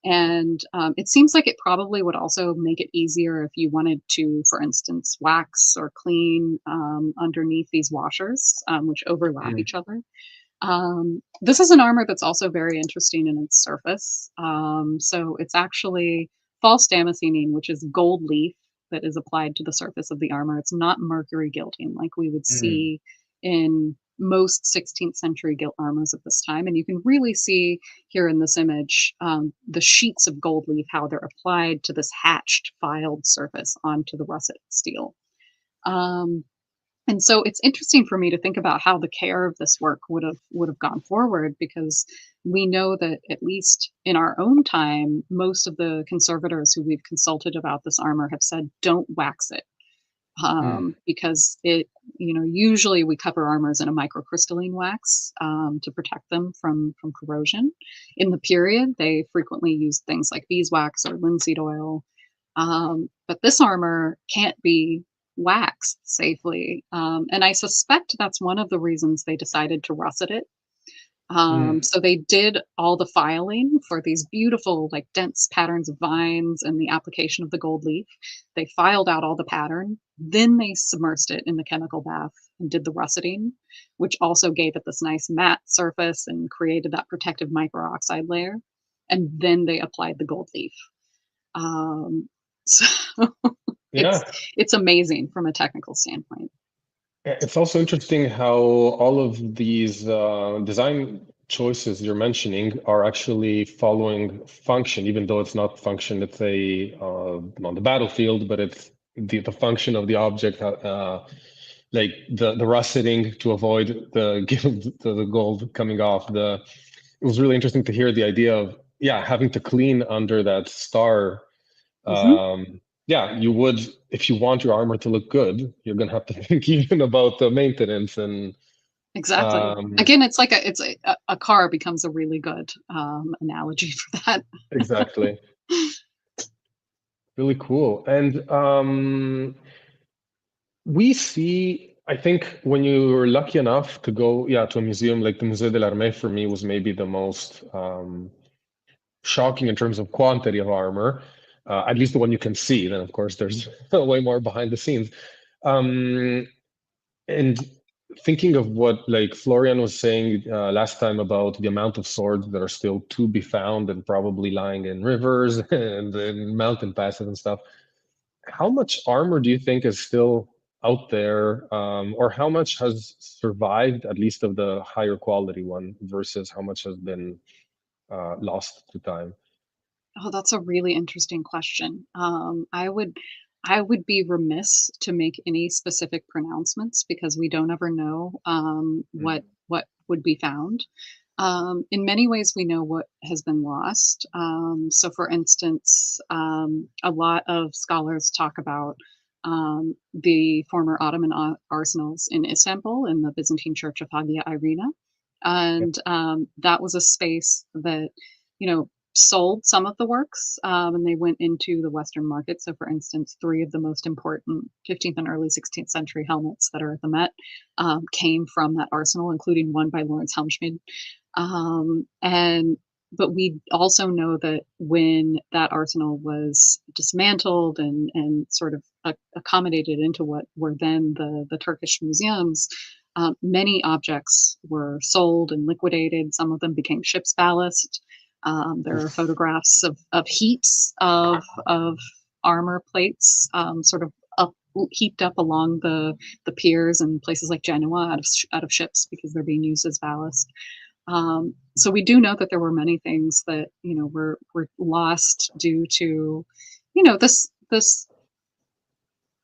And it seems like it probably would also make it easier if you wanted to, for instance, wax or clean underneath these washers, which overlap Mm. each other. This is an armor that's also very interesting in its surface. So it's actually false damascening, which is gold leaf that is applied to the surface of the armor. It's not mercury gilding like we would Mm. see in most 16th century gilt armors of this time. And you can really see here in this image the sheets of gold leaf, how they're applied to this hatched, filed surface onto the russet steel. Um, and so it's interesting for me to think about how the care of this work would have gone forward, because we know that at least in our own time, most of the conservators who we've consulted about this armor have said don't wax it, Mm. because usually we cover armors in a microcrystalline wax to protect them from corrosion. In the period, they frequently used things like beeswax or linseed oil, but this armor can't be waxed safely. And I suspect that's one of the reasons they decided to russet it. Mm. So they did all the filing for these beautiful, like dense patterns of vines and the application of the gold leaf. They filed out all the pattern, then they submersed it in the chemical bath and did the russeting, which also gave it this nice matte surface and created that protective microoxide layer. And then they applied the gold leaf. So it's Yeah. it's amazing from a technical standpoint. It's also interesting how all of these design choices you're mentioning are actually following function, even though it's not function, let's say, on the battlefield, but it's the function of the object, like the russeting to avoid the gold coming off. It was really interesting to hear the idea of, yeah, having to clean under that star. Mhm. Yeah, you would, if you want your armor to look good, you're gonna have to think even about the maintenance and Exactly. um, Again, it's like a car becomes a really good, analogy for that. exactly. Really cool. And we see, I think when you were lucky enough to go, yeah, to a museum like the Musée de l'Armée, for me was maybe the most shocking in terms of quantity of armor, at least the one you can see. Then, of course, there's way more behind the scenes. Um, And thinking of what like Florian was saying last time about the amount of swords that are still to be found and probably lying in rivers and in mountain passes and stuff, how much armor do you think is still out there, or how much has survived, at least of the higher quality one, versus how much has been lost to time? Oh, that's a really interesting question. I would be remiss to make any specific pronouncements because we don't ever know, what would be found. In many ways, we know what has been lost. So, for instance, a lot of scholars talk about the former Ottoman arsenals in Istanbul in the Byzantine Church of Hagia Irina, Yeah. and that was a space that sold some of the works, and they went into the Western market. So, for instance, three of the most important 15th and early 16th century helmets that are at the Met came from that arsenal, including one by Lawrence Helmschmidt. And but we also know that when that arsenal was dismantled and sort of accommodated into what were then the Turkish museums, many objects were sold and liquidated. Some of them became ship's ballast. There are Oof. photographs of heaps of armor plates, sort of heaped up along the piers and places like Genoa out of ships because they're being used as ballast. So we do know that there were many things that were lost due to this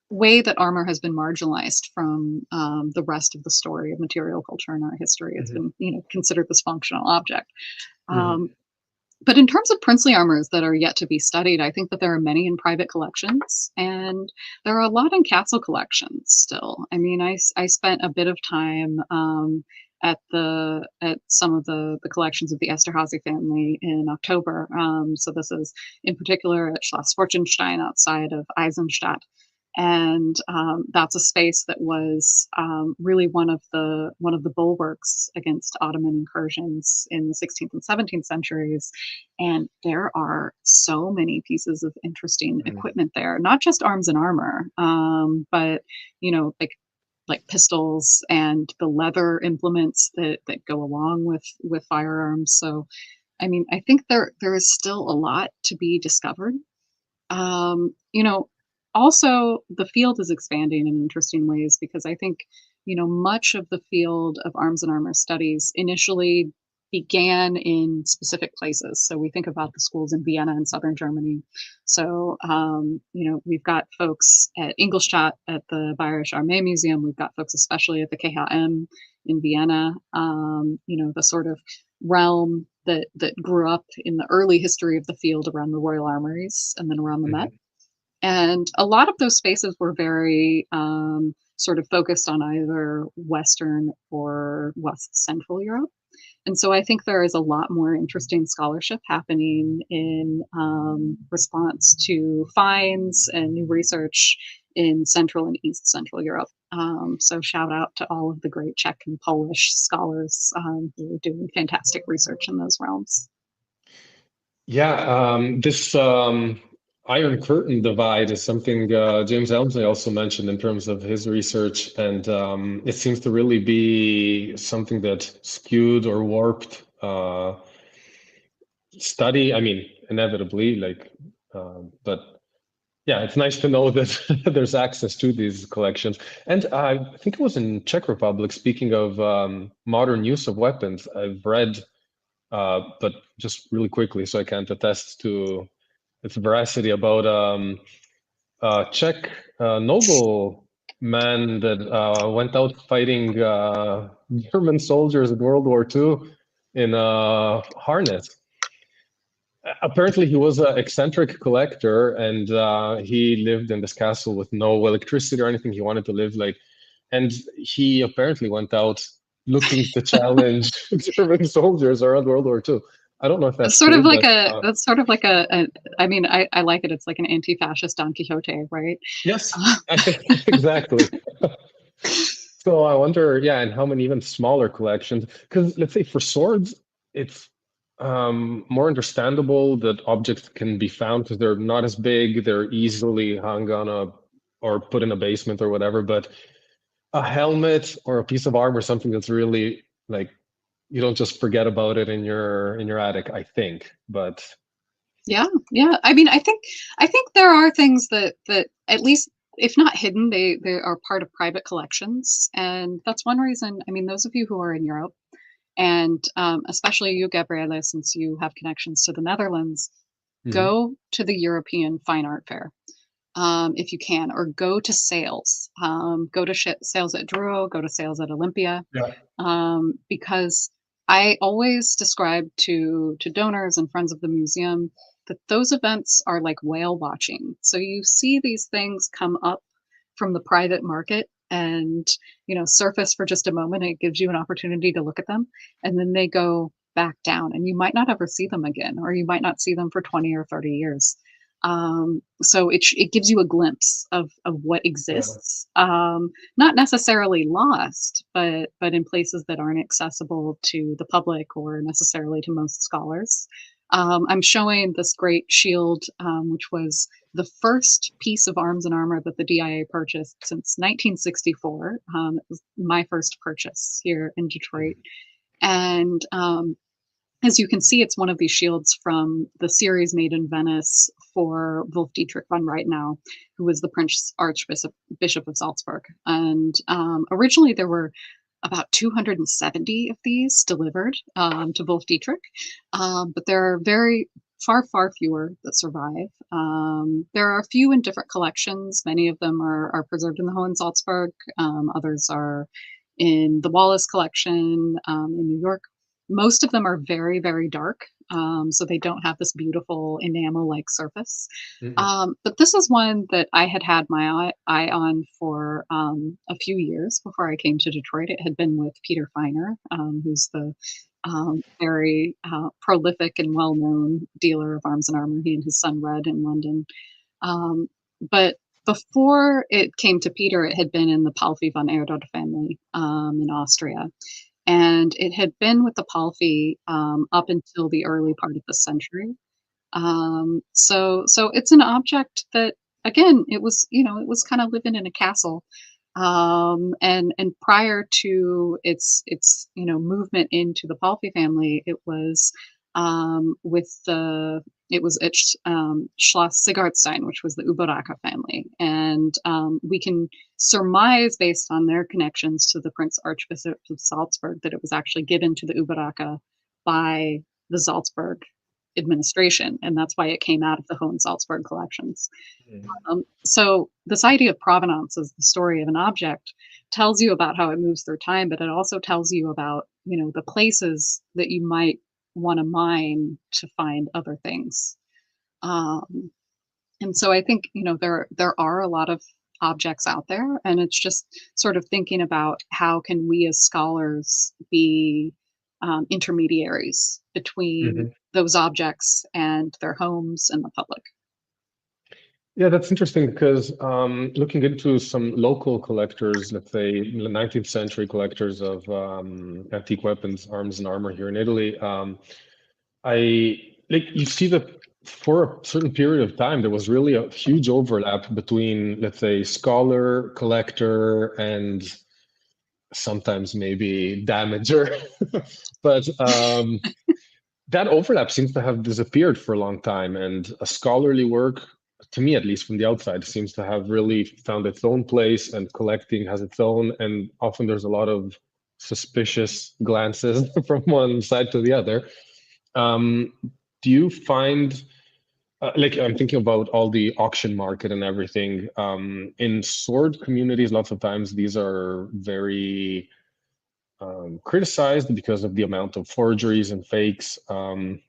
way that armor has been marginalized from the rest of the story of material culture in our history. It's Mhm, been considered this functional object. mhm, Um, but in terms of princely armors that are yet to be studied, I think that there are many in private collections, and there are a lot in castle collections still. I mean, I spent a bit of time at some of the collections of the Esterhazy family in October. So this is in particular at Schloss Forchenstein outside of Eisenstadt, and that's a space that was really one of the bulwarks against Ottoman incursions in the 16th and 17th centuries. And there are so many pieces of interesting mhm, equipment there, not just arms and armor, but like pistols and the leather implements that go along with firearms. So, I mean, I think there is still a lot to be discovered. um, you know, Also, the field is expanding in interesting ways because I think, much of the field of arms and armor studies initially began in specific places. So we think about the schools in Vienna and southern Germany. So, we've got folks at Ingolstadt at the Bayerische Armee Museum. We've got folks especially at the KHM in Vienna. The sort of realm that grew up in the early history of the field around the Royal Armories and then around the Met. mhm, And a lot of those spaces were very sort of focused on either Western or West Central Europe. And so I think there is a lot more interesting scholarship happening in response to finds and new research in Central and East Central Europe. So shout out to all of the great Czech and Polish scholars who are doing fantastic research in those realms. Yeah, this Iron Curtain divide is something James Elmsley also mentioned in terms of his research, and it seems to really be something that skewed or warped study. I mean, inevitably, but yeah, it's nice to know that there's access to these collections. And I think it was in Czech Republic, speaking of modern use of weapons, I've read, but just really quickly, so I can't attest to its veracity, about Czech nobleman that went out fighting German soldiers in World War II in a harness. Apparently, he was an eccentric collector, and he lived in this castle with no electricity or anything. He wanted to live and he apparently went out looking to challenge German soldiers around World War II. I don't know if It's that's sort of true, like but that's sort of like I mean, I like it. It's like an anti-fascist Don Quixote, right? yes, I think exactly. So I wonder, yeah, and how many even smaller collections? Because let's say for swords, it's more understandable that objects can be found because they're not as big, they're easily hung on a or put in a basement or whatever. But a helmet or a piece of armor, something that's really like you don't just forget about it in your attic, I think. But Yeah, yeah. I mean, I think there are things that at least if not hidden, they are part of private collections, and that's one reason. I mean, those of you who are in Europe, and especially you, Gabriele, since you have connections to the Netherlands, mhm. go to the European Fine Art Fair if you can, or go to sales. Go to sales at Druro, go to sales at Olympia, Yeah. because I always describe to donors and friends of the museum that those events are like whale watching. So you see these things come up from the private market and surface for just a moment. And it gives you an opportunity to look at them, and then they go back down, and you might not ever see them again, or you might not see them for 20 or 30 years. So it gives you a glimpse of what Yeah. exists, not necessarily lost, but in places that aren't accessible to the public or necessarily to most scholars. I'm showing this great shield, which was the first piece of arms and armor that the DIA purchased since 1964. It was my first purchase here in Detroit, and as you can see, it's one of these shields from the series made in Venice for Wolf Dietrich von Reitenau, who was the Prince Archbishop of Salzburg. And originally, there were about 270 of these delivered to Wolf Dietrich, but there are far fewer that survive. There are a few in different collections. Many of them are preserved in the Hohensalzburg. Others are in the Wallace collection in New York. Most of them are very dark, so they don't have this beautiful enamel-like surface. Mhm. But this is one that I had had my eye on for a few years before I came to Detroit. It had been with Peter Feiner, who's the very prolific and well-known dealer of arms and armor. He and his son Red in London. But before it came to Peter, it had been in the Palffy von Erdold family in Austria, and it had been with the Palffy up until the early part of the century. So it's an object that, again, it was kind of living in a castle, and prior to its movement into the Palffy family, it was with the it was at Schloss Sigardstein, which was the Uberacker family, and we can surmise based on their connections to the Prince Archbishop of Salzburg that it was actually given to the Uberacker by the Salzburg administration, and that's why it came out of the Hohensalzburg collections. So this idea of provenance as the story of an object tells you about how it moves through time, but it also tells you about the places that you might want to mine to find other things. Um, and so I think there are a lot of objects out there, and it's just sort of thinking about how can we as scholars be intermediaries between Mhm. those objects and their homes and the public. Yeah, that's interesting because looking into some local collectors, let's say 19th century collectors of antique weapons, arms, and armor here in Italy, I like you see that for a certain period of time, there was really a huge overlap between, let's say, scholar, collector, and sometimes maybe damager. But that overlap seems to have disappeared for a long time, and a scholarly work, to me at least from the outside, seems to have really found its own place, and collecting has its own, and often there's a lot of suspicious glances from one side to the other. Um, do you find, like I'm thinking about all the auction market and everything, in sword communities, lots of times these are very criticized because of the amount of forgeries and fakes. And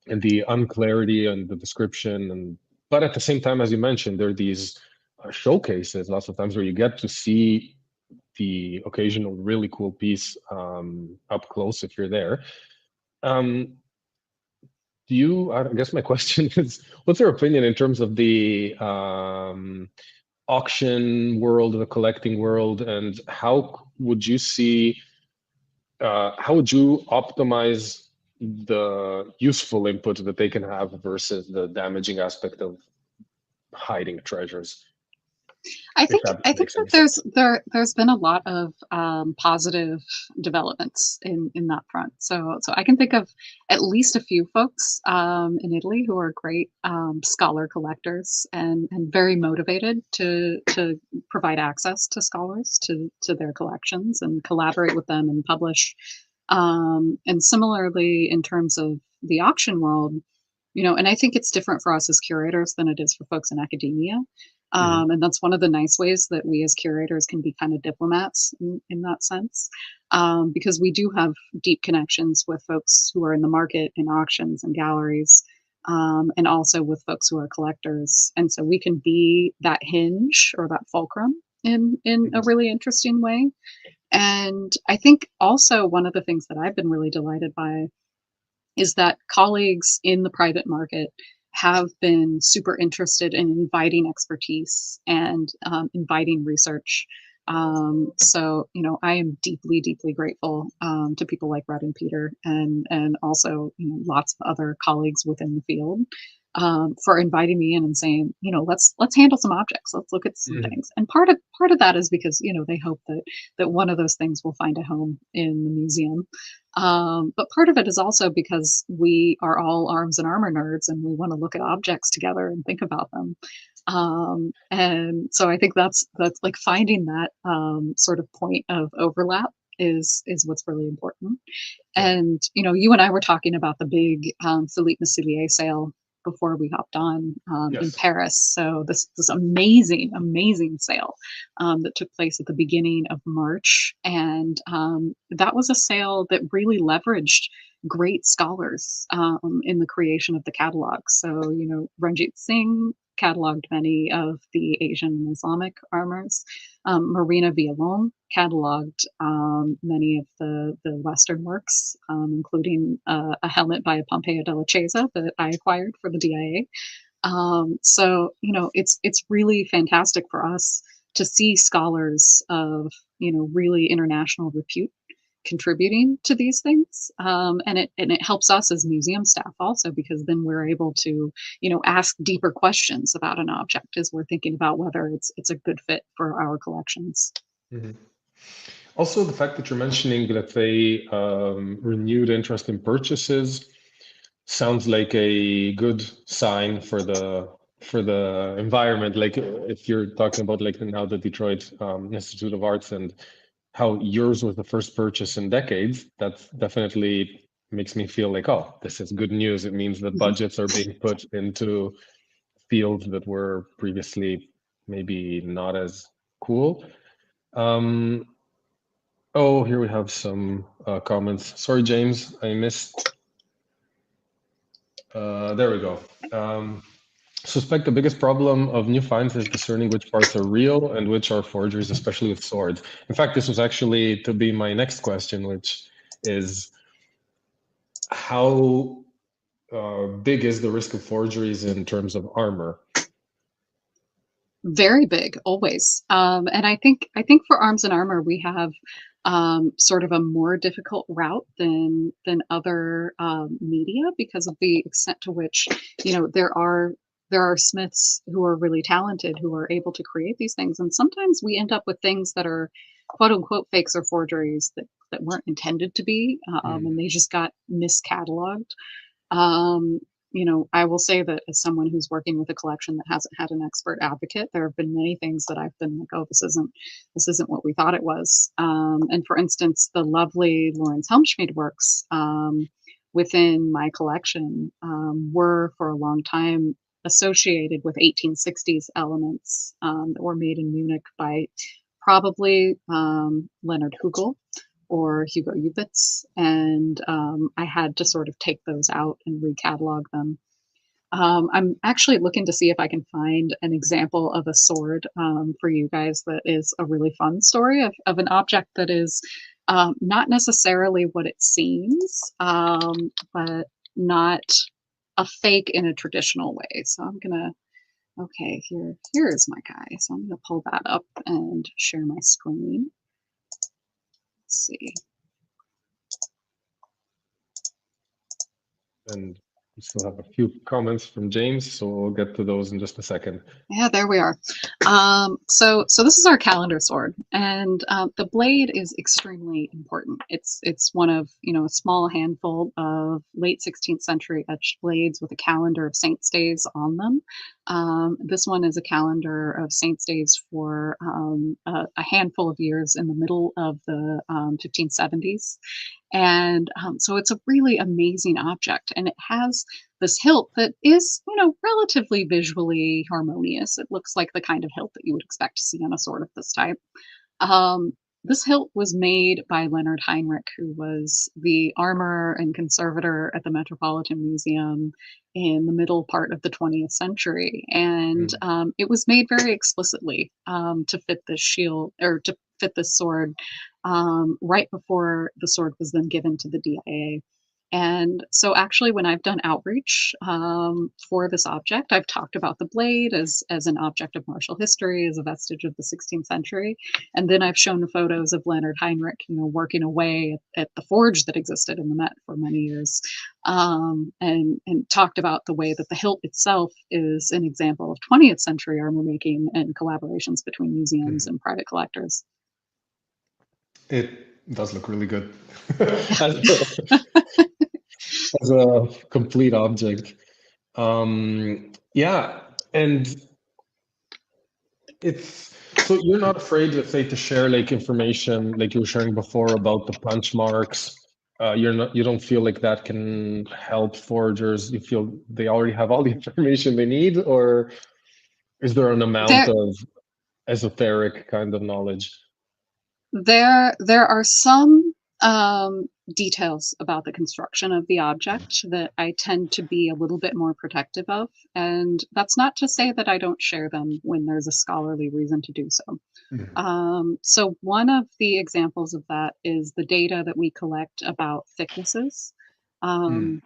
the unclarity and the description, and but at the same time, as you mentioned, there are these showcases lots of times where you get to see the occasional really cool piece up close if you're there. um, do you, I guess my question is, what's your opinion in terms of the auction world, the collecting world, and how would you see, how would you optimize the useful input that they can have versus the damaging aspect of hiding treasures, I if think that I think makes that any sense? there's been a lot of positive developments in that front. So I can think of at least a few folks in Italy who are great scholar collectors and very motivated to provide access to scholars to their collections and collaborate with them and publish. And similarly, in terms of the auction world, and I think it's different for us as curators than it is for folks in academia. Hmm. And that's one of the nice ways that we as curators can be kind of diplomats in that sense, because we do have deep connections with folks who are in the market, in auctions and galleries, and also with folks who are collectors. And so we can be that hinge or that fulcrum in a Hmm. really interesting way. And I think also one of the things that I've been really delighted by is that colleagues in the private market have been super interested in inviting expertise and inviting research. So I am deeply, deeply grateful to people like Red and Peter, and also lots of other colleagues within the field for inviting me in and saying, let's handle some objects, let's look at some Hmm. things. And part of that is because they hope that one of those things will find a home in the museum. But part of it is also because we are all arms and armor nerds and we want to look at objects together and think about them. And so I think that's like finding that sort of point of overlap is what's really important. Yeah. And you and I were talking about the big Philippe Massilier sale before we hopped on in Yes. Paris. So this amazing, amazing sale that took place at the beginning of March, and that was a sale that really leveraged great scholars in the creation of the catalog. So Ranjit Singh cataloged many of the Asian and Islamic armors. Marina Vialon cataloged many of the Western works, including a helmet by Pompeo della Cesa that I acquired for the DIA. So it's really fantastic for us to see scholars of really international repute contributing to these things, and it helps us as museum staff also, because then we're able to ask deeper questions about an object as we're thinking about whether it's a good fit for our collections. Hmm. Also, the fact that you're mentioning, let's say, renewed interest in purchases sounds like a good sign for the environment. Like if you're talking about like now the Detroit Institute of Arts and how yours was the first purchase in decades, that definitely makes me feel like, oh, this is good news. It means that Mhm. budgets are being put into fields that were previously maybe not as cool. Um, oh, here we have some comments. Sorry, James, I missed. There we go. Suspect the biggest problem of new finds is discerning which parts are real and which are forgeries, especially with swords. In fact, this was actually to be my next question, which is how big is the risk of forgeries in terms of armor? Very big, always. And I think for arms and armor we have sort of a more difficult route than other media because of the extent to which there are smiths who are really talented who are able to create these things, and sometimes we end up with things that are quote unquote fakes or forgeries that weren't intended to be, Mm. and they just got miscatalogued. Um, I will say that as someone who's working with a collection that hasn't had an expert advocate, there have been many things that I've been like, "Oh, this isn't what we thought it was." And for instance, the lovely Lawrence Helmschmidt works within my collection were for a long time associated with 1860s elements that were made in Munich by probably Leonard Hugel or Hugo Ubitz, and I had to sort of take those out and recatalog them. I'm actually looking to see if I can find an example of a sword for you guys that is a really fun story of an object that is not necessarily what it seems, but not a fake in a traditional way. So I'm gonna, okay, here is my guy. So I'm gonna pull that up and share my screen. Let's see. And we still have a few comments from James, so we'll get to those in just a second. Yeah, there we are. So this is our calendar sword, and the blade is extremely important. It's one of a small handful of late 16th century etched blades with a calendar of saints' days on them. This one is a calendar of saints' days for a handful of years in the middle of the 1570s. And so it's a really amazing object, and it has this hilt that is, relatively visually harmonious. It looks like the kind of hilt that you would expect to see on a sword of this type. Um, this hilt was made by Leonard Heinrich, who was the armorer and conservator at the Metropolitan Museum in the middle part of the 20th century. And Mm. it was made very explicitly to fit this shield or to fit this sword right before the sword was then given to the DIA. And so, actually, when I've done outreach for this object, I've talked about the blade as an object of martial history, as a vestige of the 16th century, and then I've shown the photos of Leonard Heinrich, working away at the forge that existed in the Met for many years, and talked about the way that the hilt itself is an example of 20th century armor making and collaborations between museums Mhm. and private collectors. It does look really good as as a complete object. Yeah, and it's so you're not afraid, let's say, to share like information like you were sharing before about the punch marks. You don't feel like that can help foragers. You feel they already have all the information they need, or is there an amount There, of esoteric kind of knowledge? there are some details about the construction of the object that I tend to be a little bit more protective of, and that's not to say that I don't share them when there's a scholarly reason to do so. Mhm. So one of the examples of that is the data that we collect about thicknesses. Mm. Um,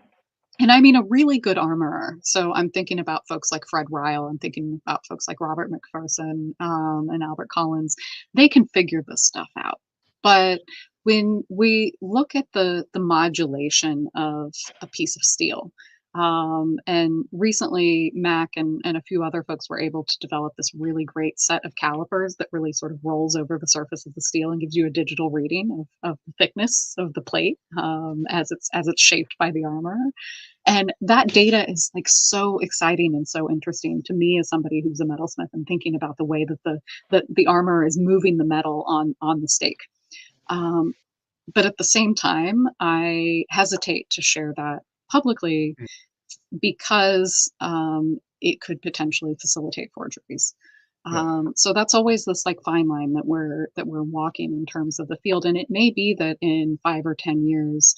and I mean a really good armorer. So I'm thinking about folks like Fred Ryle. I'm thinking about folks like Robert McPherson and Albert Collins. They can figure this stuff out. But when we look at the modulation of a piece of steel, and recently Mac and a few other folks were able to develop this really great set of calipers that really sort of rolls over the surface of the steel and gives you a digital reading of the thickness of the plate as it's shaped by the armor. And that data is like so exciting and so interesting to me as somebody who's a metalsmith and thinking about the way that the armor is moving the metal on the stake. Um, but at the same time, I hesitate to share that publicly because it could potentially facilitate forgeries. Yeah. So that's always this like fine line that we're walking in terms of the field, and it may be that in 5 or 10 years,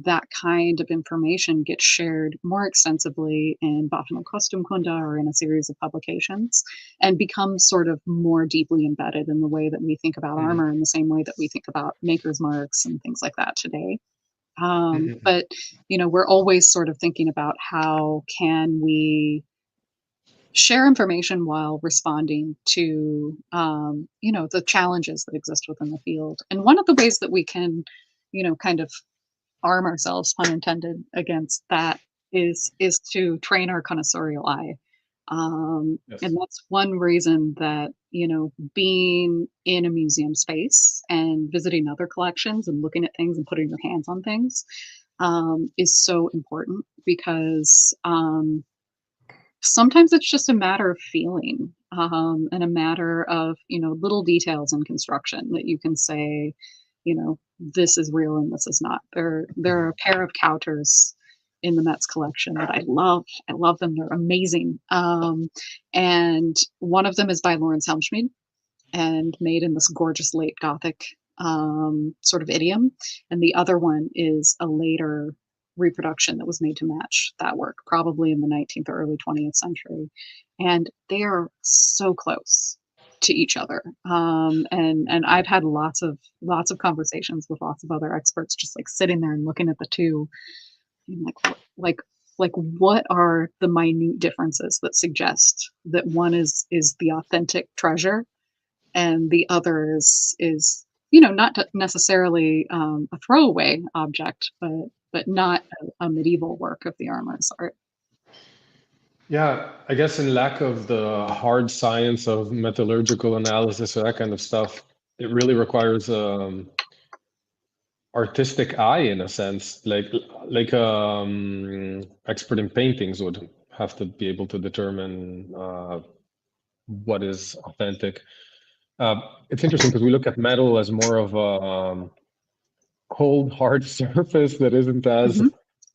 that kind of information gets shared more extensively in Waffen- und Kostümkunde or in a series of publications, and becomes sort of more deeply embedded in the way that we think about Mhm. armor, in the same way that we think about maker's marks and things like that today. Mhm. But we're always sort of thinking about how can we share information while responding to the challenges that exist within the field. And one of the ways that we can, kind of arm ourselves, pun intended, against that is to train our connoisseurial eye. And Yes. that's one reason that, being in a museum space and visiting other collections and looking at things and putting your hands on things is so important because sometimes it's just a matter of feeling, and a matter of, little details in construction that you can say, this is real and this is not. There are a pair of counters in the Met's collection that I love. I love them. They're amazing. And one of them is by Lawrence Helmschmidt and made in this gorgeous late Gothic sort of idiom. And the other one is a later reproduction that was made to match that work, probably in the 19th or early 20th century. And they are so close to each other. And I've had lots of conversations with lots of other experts, just like sitting there and looking at the two, and like what are the minute differences that suggest that one is the authentic treasure and the other is not necessarily a throwaway object, but not a medieval work of the armorer's art. Yeah, I guess in lack of the hard science of metallurgical analysis or that kind of stuff, it really requires artistic eye in a sense, like expert in paintings would have to be able to determine what is authentic. Uh, it's interesting because we look at metal as more of a cold, hard surface that isn't as,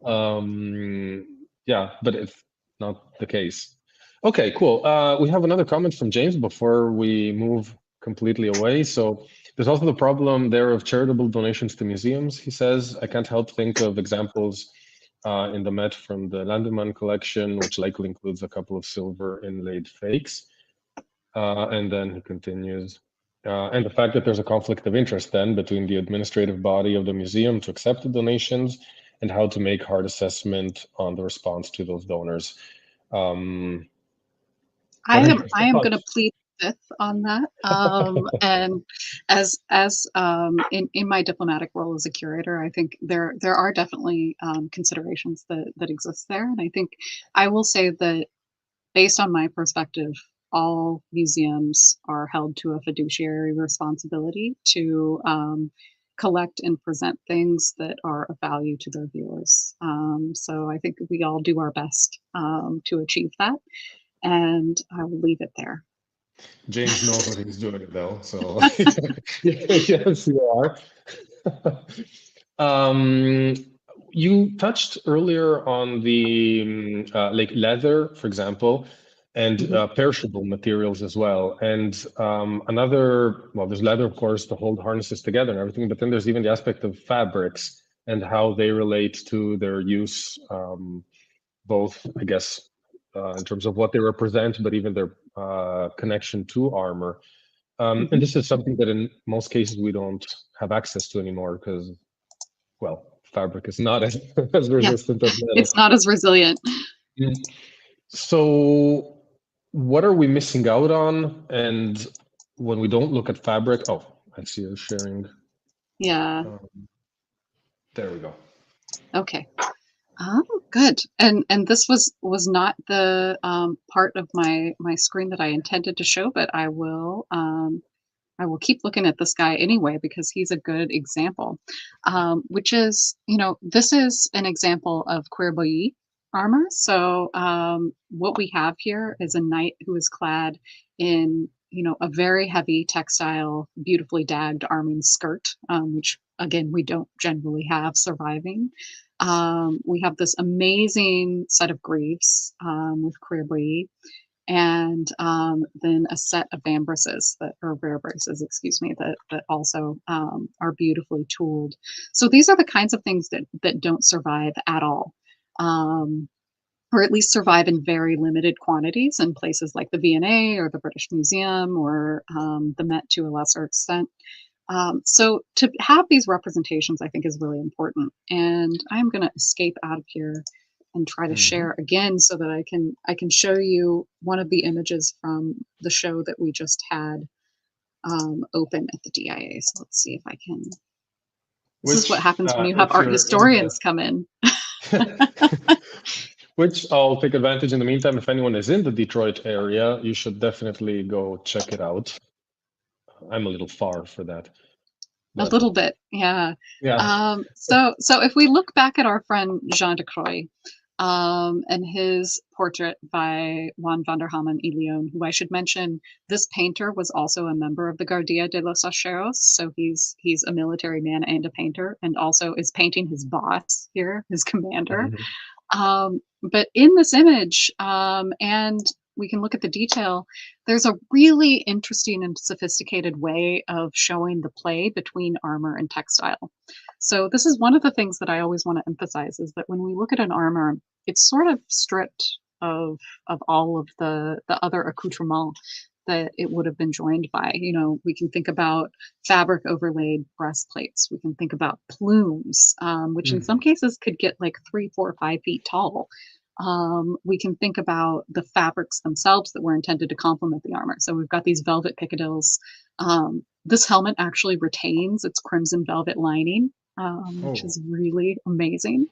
Hmm. yeah, but it's not the case. Okay, cool. We have another comment from James before we move completely away. So there's also the problem there of charitable donations to museums. He says, I can't help think of examples in the Met from the Landemann collection, which likely includes a couple of silver inlaid fakes. And then he continues, and the fact that there's a conflict of interest then between the administrative body of the museum to accept the donations and how to make hard assessment on the response to those donors. Um, I what are am your I am going to thoughts? plead fifth on that. And as in my diplomatic role as a curator, I think there are definitely considerations that exist there, and I think I will say that based on my perspective, all museums are held to a fiduciary responsibility to collect and present things that are of value to their viewers. So I think we all do our best to achieve that, and I will leave it there. James knows what he's doing though, so yes, you are. Um, you touched earlier on the like leather, for example, and Mhm. perishable materials as well. And another, well, there's leather, of course, to hold harnesses together and everything, but then there's even the aspect of fabrics and how they relate to their use, both, I guess, in terms of what they represent, but even their connection to armor. And Mhm. this is something that in most cases we don't have access to anymore because, well, fabric is not as, as Yeah, resistant as metal. it's not as resilient. Mm. So, what are we missing out on? And when we don't look at fabric, oh, I see you're sharing. Yeah. Um, there we go. Okay. Oh, good. And this was not the part of my screen that I intended to show, but I will keep looking at this guy anyway because he's a good example. Which is, this is an example of cuirabout armor. So what we have here is a knight who is clad in, a very heavy textile, beautifully dagged arming skirt, which again we don't generally have surviving. We have this amazing set of greaves with cuirabout and then a set of vambraces that or rare braces, excuse me, that also are beautifully tooled. So these are the kinds of things that don't survive at all, or at least survive in very limited quantities in places like the V&A or the British Museum or the Met to a lesser extent. So to have these representations, I think, is really important. And I'm going to escape out of here and try to Mm-hmm. share again so that I can show you one of the images from the show that we just had open at the DIA. So let's see if I can. This is what Which, happens when you have if art you're in historians come in. the, which I'll take advantage in the meantime. If anyone is in the Detroit area, you should definitely go check it out. I'm a little far for that, A but little bit, yeah. yeah. So if we look back at our friend Jean de Croix, and his portrait by Juan van der Hamen y Leon, who I should mention, this painter was also a member of the Guardia de los Acheros, so he's a military man and a painter, and also is painting his boss here, his commander. Mhm. But in this image, and we can look at the detail, there's a really interesting and sophisticated way of showing the play between armor and textile. So this is one of the things that I always want to emphasize is that when we look at an armor, it's sort of stripped of all of the other accoutrements that it would have been joined by. You know, we can think about fabric overlaid breastplates. We can think about plumes, which in some Mhm. cases could get like 3, 4, 5 feet tall. We can think about the fabrics themselves that were intended to complement the armor. So we've got these velvet picadilles. This helmet actually retains its crimson velvet lining, which Oh, is really amazing.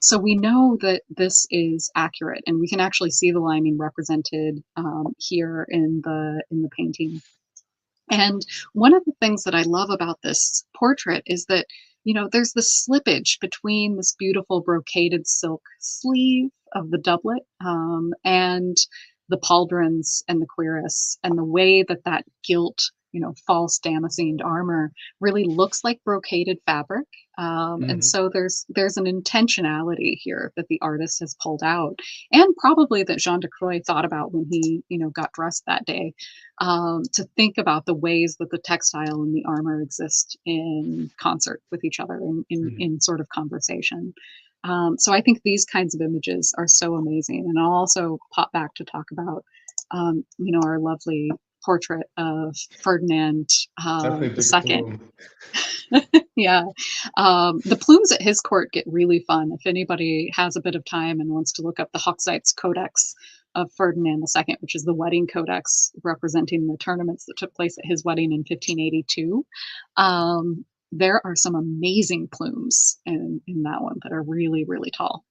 So we know that this is accurate, and we can actually see the lining represented here in the painting. And one of the things that I love about this portrait is that, you know, there's this slippage between this beautiful brocaded silk sleeve of the doublet and the pauldrons and the cuirass, and the way that that gilt, you know, false damascened armor really looks like brocaded fabric. And mhm. so there's an intentionality here that the artist has pulled out, and probably that Jean de Croix thought about when he, you know, got dressed that day, to think about the ways that the textile and the armor exist in concert with each other Mhm. in sort of conversation. So I think these kinds of images are so amazing. And I'll also pop back to talk about, you know, our lovely portrait of Ferdinand That's a the big second. plume. Yeah. The plumes at his court get really fun. If anybody has a bit of time and wants to look up the Hochzeits Codex of Ferdinand II, which is the wedding codex representing the tournaments that took place at his wedding in 1582, there are some amazing plumes in that one that are really, really tall.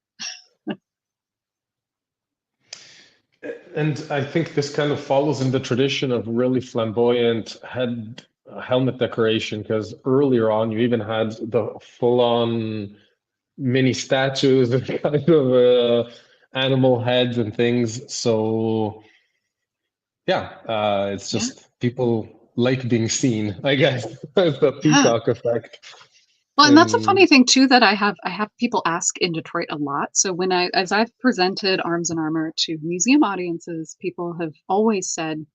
And I think this kind of follows in the tradition of really flamboyant helmet decoration, because earlier on you even had the full-on mini statues and kind of animal heads and things. So yeah, it's Yeah. just people like being seen, I guess. It's the Yeah. peacock effect. Well, and that's a And funny thing too that I have people ask in Detroit a lot. So as I've presented Arms and Armor to museum audiences, people have always said,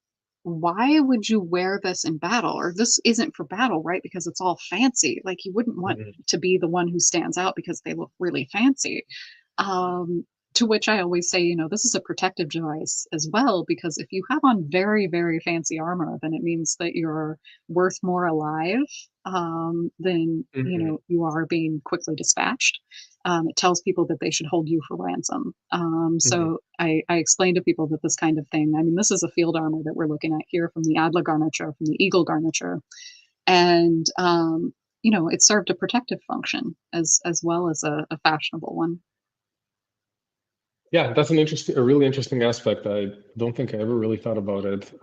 "Why would you wear this in battle?" Or "This isn't for battle, right? Because it's all fancy. Like you wouldn't want Mhm. to be the one who stands out because they look really fancy." Um, to which I always say, you know, this is a protective device as well, because if you have on very, very fancy armor, then it means that you're worth more alive than, you Mhm. know, you are being quickly dispatched. It tells people that they should hold you for ransom. Mhm. So I explain to people that this kind of thing, I mean, this is a field armor that we're looking at here from the Adler garniture, from the Eagle garniture. And, you know, it served a protective function as well as a fashionable one. Yeah, that's a really interesting aspect. I don't think I ever really thought about it.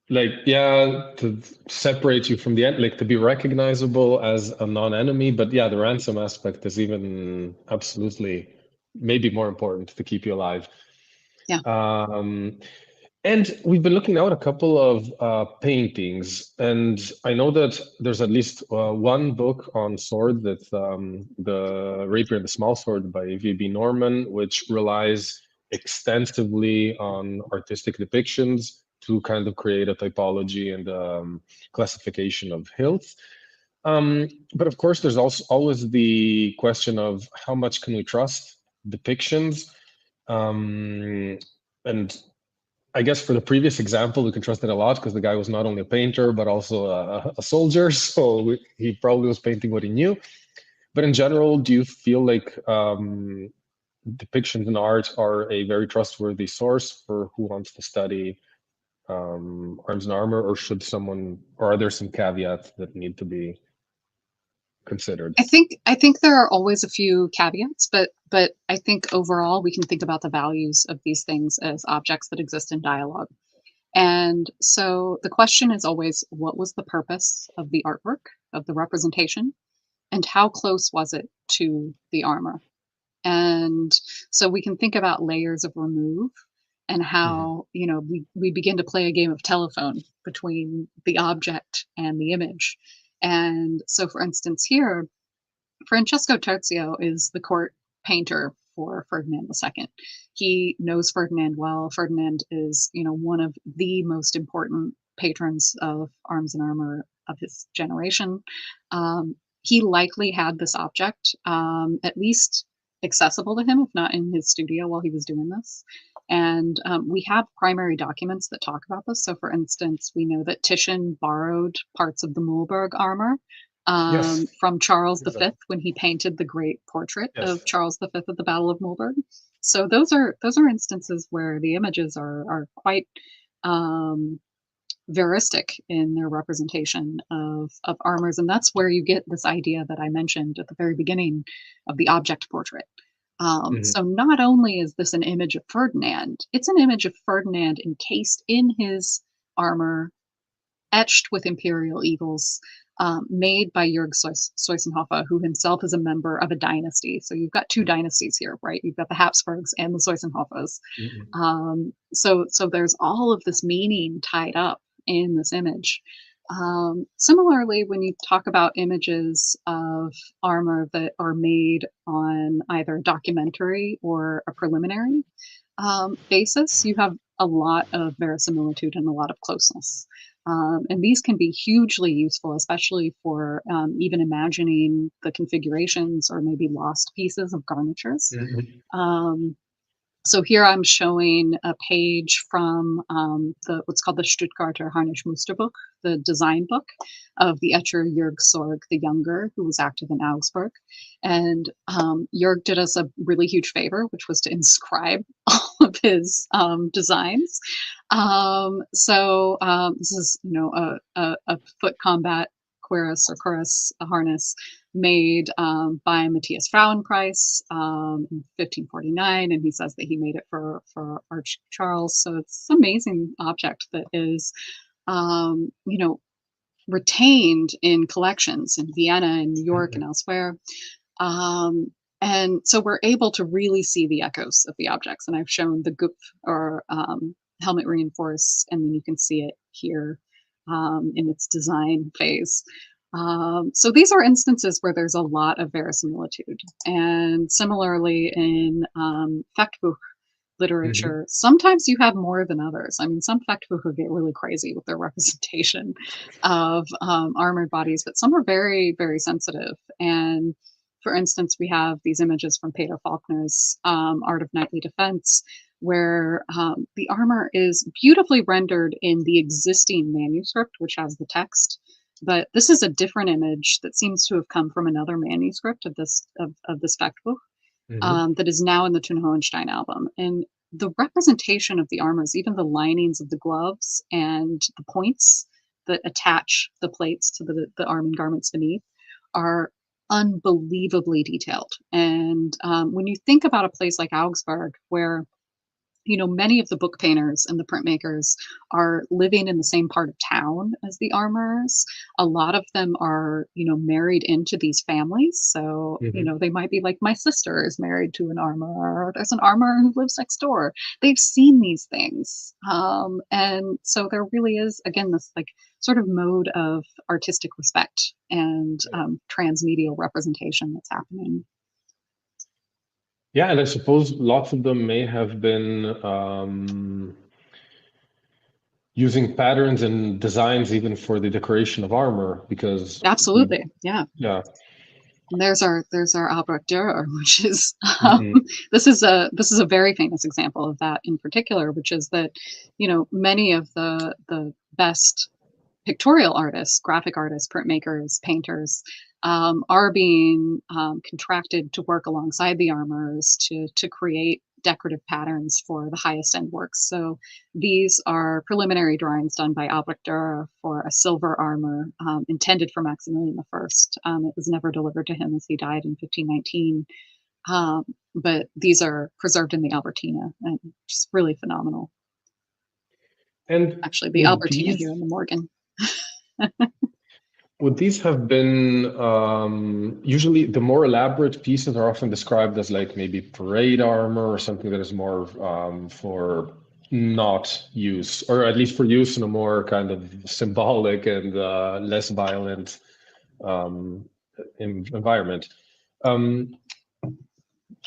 Like, yeah, to separate you from the end, like to be recognizable as a non-enemy. But yeah, the ransom aspect is even absolutely maybe more important to keep you alive. Yeah. Um, and we've been looking out a couple of paintings, and I know that there's at least one book on sword that's the Rapier and the Small Sword by V.B. Norman, which relies extensively on artistic depictions to kind of create a typology and classification of hilts. But of course, there's also always the question of how much can we trust depictions? Um, and I guess for the previous example, we can trust it a lot because the guy was not only a painter but also a soldier, so he probably was painting what he knew. But in general, do you feel like depictions in art are a very trustworthy source for who wants to study arms and armor, or or are there some caveats that need to be considered? I think there are always a few caveats, but I think overall we can think about the values of these things as objects that exist in dialogue. And so the question is always, what was the purpose of the artwork, of the representation, and how close was it to the armor? And so we can think about layers of remove and Mhm. how, we begin to play a game of telephone between the object and the image. And so, for instance, here, Francesco Terzio is the court painter for Ferdinand II. He knows Ferdinand well. Ferdinand is, one of the most important patrons of arms and armor of his generation. Um, he likely had this object at least accessible to him, if not in his studio while he was doing this. And we have primary documents that talk about this. So, for instance, we know that Titian borrowed parts of the Mühlberg armor Yes, from Charles exactly. V when he painted the great portrait of Yes. Charles V at the Battle of Mühlberg. So those are instances where the images are quite um, veristic in their representation of armors, and that's where you get this idea that I mentioned at the very beginning of the object portrait. Mhm. So not only is this an image of Ferdinand, it's an image of Ferdinand encased in his armor, etched with imperial eagles, made by Jörg Seusenhofer, who himself is a member of a dynasty. So you've got two dynasties here, right? You've got the Habsburgs and the Seusenhofers. Mhm. So there's all of this meaning tied up in this image. Similarly, when you talk about images of armor that are made on either a documentary or a preliminary basis, you have a lot of verisimilitude and a lot of closeness. And these can be hugely useful, especially for even imagining the configurations or maybe lost pieces of garnitures. Mhm. Um, so here I'm showing a page from the what's called the Stuttgarter Harnisch-Musterbuch, the design book of the etcher Jörg Sorg the Younger, who was active in Augsburg. And Jörg did us a really huge favor, which was to inscribe all of his designs. This is, a foot combat cuirass or cuirass harness made by Matthias Frauenpreis in 1549, and he says that he made it for Arch Charles. So it's an amazing object that is, um, you know, retained in collections in Vienna and New York and Mhm. elsewhere. Um, and so we're able to really see the echoes of the objects. And I've shown the Gupf or helmet reinforced, and then you can see it here in its design phase. So these are instances where there's a lot of verisimilitude. And similarly, in Fechtbuch Mhm. literature, sometimes you have more than others. I mean, some Fechtbucher get really crazy with their representation of armored bodies, but some are very, very sensitive. And for instance, we have these images from Peter Faulkner's Art of Knightly Defense, where the armor is beautifully rendered in the existing manuscript, which has the text. But this is a different image that seems to have come from another manuscript of this Fechtbuch Mhm. that is now in the Thun Hohenstein album. And the representation of the armors, even the linings of the gloves and the points that attach the plates to the arm and garments beneath, are unbelievably detailed. And when you think about a place like Augsburg, where many of the book painters and the printmakers are living in the same part of town as the armorers. A lot of them are, married into these families. So, Mhm. they might be like, my sister is married to an armorer, or there's an armorer who lives next door. They've seen these things. And so there really is, again, this like sort of mode of artistic respect and transmedial representation that's happening. Yeah, and I suppose lots of them may have been using patterns and designs even for the decoration of armor, because we, Absolutely. Yeah. yeah. And there's our Albrecht Dürer, which is Mhm. this is a very famous example of that in particular, which is that many of the best pictorial artists, graphic artists, printmakers, painters, are being contracted to work alongside the armorers to create decorative patterns for the highest end works. So these are preliminary drawings done by Albrecht Dürer for a silver armor intended for Maximilian I. It was never delivered to him as he died in 1519. But these are preserved in the Albertina and just really phenomenal. And Actually, the Albertina here in the Morgan. would these have been usually the more elaborate pieces are often described as like maybe parade armor or something that is more for not use, or at least for use in a more kind of symbolic and less violent environment. Can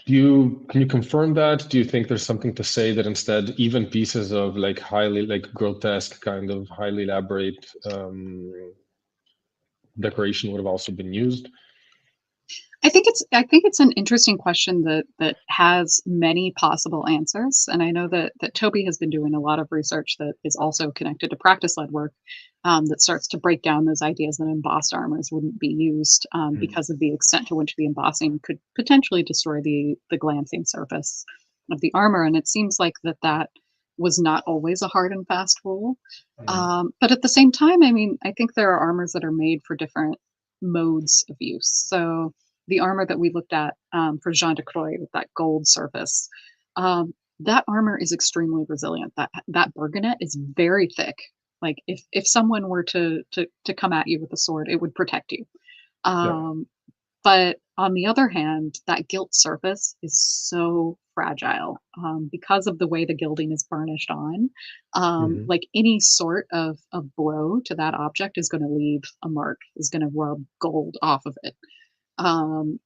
you confirm that? Do you think there's something to say that instead even pieces of like highly like grotesque kind of highly elaborate decoration would have also been used? I think it's an interesting question that has many possible answers, and I know that Toby has been doing a lot of research that is also connected to practice-led work that starts to break down those ideas that embossed armors wouldn't be used because of the extent to which the embossing could potentially destroy the glancing surface of the armor, and it seems like that was not always a hard and fast rule. But at the same time, I mean, I think there are armors that are made for different modes of use. So the armor that we looked at for Jean de Croix with that gold surface, that armor is extremely resilient. That burgonet is very thick. Like if someone were to come at you with a sword, it would protect you. Yeah. But on the other hand, that gilt surface is so fragile because of the way the gilding is burnished on. Mhm. Like any sort of blow to that object is going to leave a mark, is going to rub gold off of it.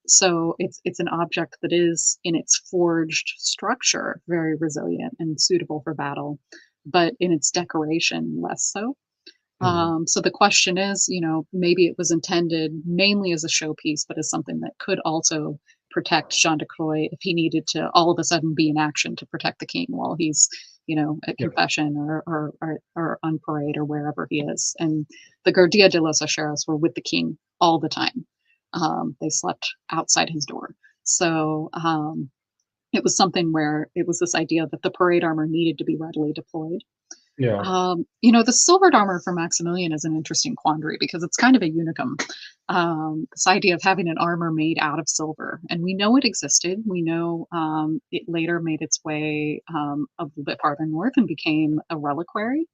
So it's an object that is in its forged structure very resilient and suitable for battle, but in its decoration less so. Mhm. So the question is, maybe it was intended mainly as a showpiece, but as something that could also protect Jean de Croix if he needed to all of a sudden be in action to protect the king while he's, at Yeah. confession or on parade or wherever he is. And the Guardia de los Acheros were with the king all the time. They slept outside his door. So it was something where it was this idea that the parade armor needed to be readily deployed. Yeah. The silvered armor for Maximilian is an interesting quandary because it's kind of a unicum. This idea of having an armor made out of silver, and we know it existed. We know it later made its way a little bit farther north and became a reliquary.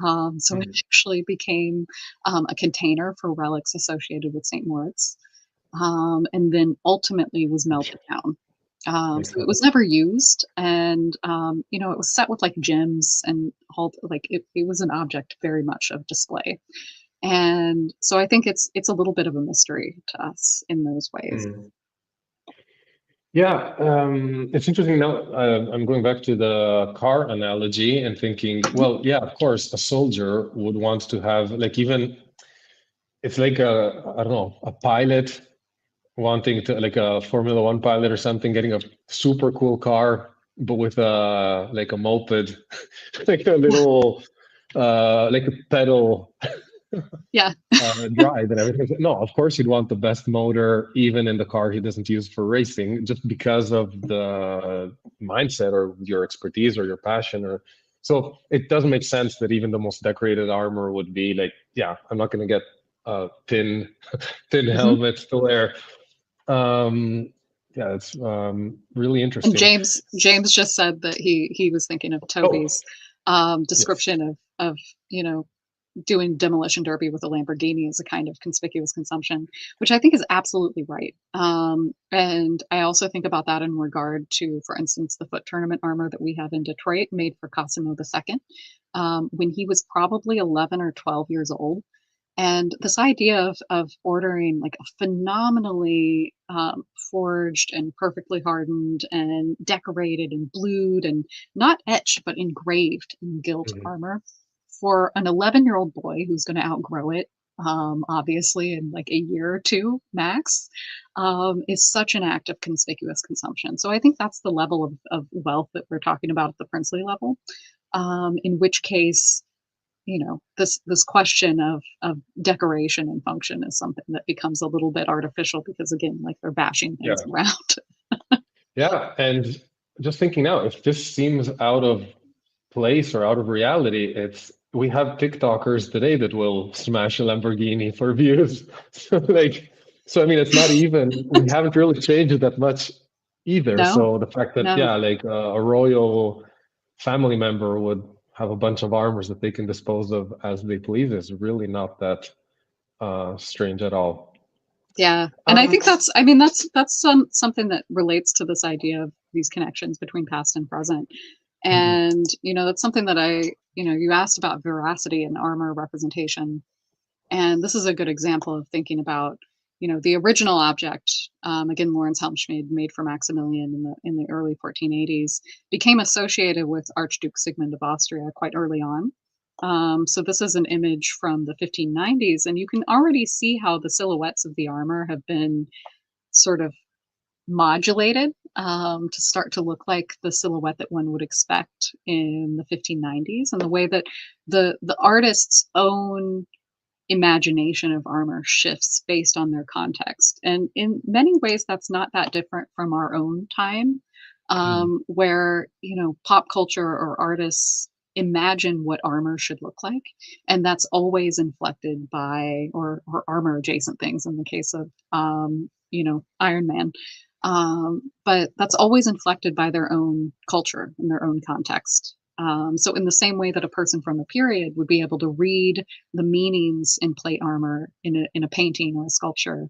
So it Mhm. actually became a container for relics associated with St. Moritz, and then ultimately was melted down. Makes So it was sense. never used, and it was set with like gems and all like it was an object very much of display. And so I think it's a little bit of a mystery to us in those ways. Mm. Yeah, it's interesting now. I'm going back to the car analogy and thinking, Mhm. well, yeah, of course, a soldier would want to have like even it's like I don't know, a pilot wanting to like a Formula One pilot or something, getting a super cool car, but with a like a moped, like a Yeah, little like a pedal yeah, drive and everything. No, of course he'd want the best motor, even in the car he doesn't use for racing, just because of the mindset or your expertise or your passion. Or so it does make sense that even the most decorated armor would be like, yeah, I'm not going to get a thin hmm helmet to wear. Yeah, it's really And interesting. James just said that he was thinking of Oh, Toby's yes. description of doing demolition derby with a Lamborghini as a kind of conspicuous consumption, which I think is absolutely right. And I also think about that in regard to, for instance, the foot tournament armor that we have in Detroit, made for Cosimo II, when he was probably 11 or 12 years old. And this idea of ordering like a phenomenally forged and perfectly hardened and decorated and blued and not etched but engraved in gilt Mhm. armor for an 11-year-old boy who's going to outgrow it, obviously in like a year or two max, is such an act of conspicuous consumption. So I think that's the level of wealth that we're talking about at the princely level. In which case this question of decoration and function is something that becomes a little bit artificial because again, like they're bashing things Yeah. around. Yeah. And just thinking now, if this seems out of place or out of reality, we have TikTokers today that will smash a Lamborghini for views. So like, so I mean, it's not even, we haven't really changed it that much either. No, So the fact that, no. yeah, like a royal family member would have a bunch of armors that they can dispose of as they please is really not that strange at all. Yeah. And I Um, think that's something that relates to this idea of these connections between past and present. mhm, And, that's something that you asked about veracity and armor representation. And this is a good example of thinking about, the original object, again, Lawrence Helmschmidt made for Maximilian in the early 1480s, became associated with Archduke Sigmund of Austria quite early on. So this is an image from the 1590s, and you can already see how the silhouettes of the armor have been sort of modulated to start to look like the silhouette that one would expect in the 1590s, and the way that the artist's own imagination of armor shifts based on their context. And in many ways, that's not that different from our own time, mhm, where, pop culture or artists imagine what armor should look like. And that's always inflected by, or armor adjacent things in the case of, Iron Man. But that's always inflected by their own culture and their own context. So, in the same way that a person from a period would be able to read the meanings in plate armor in a painting or a sculpture,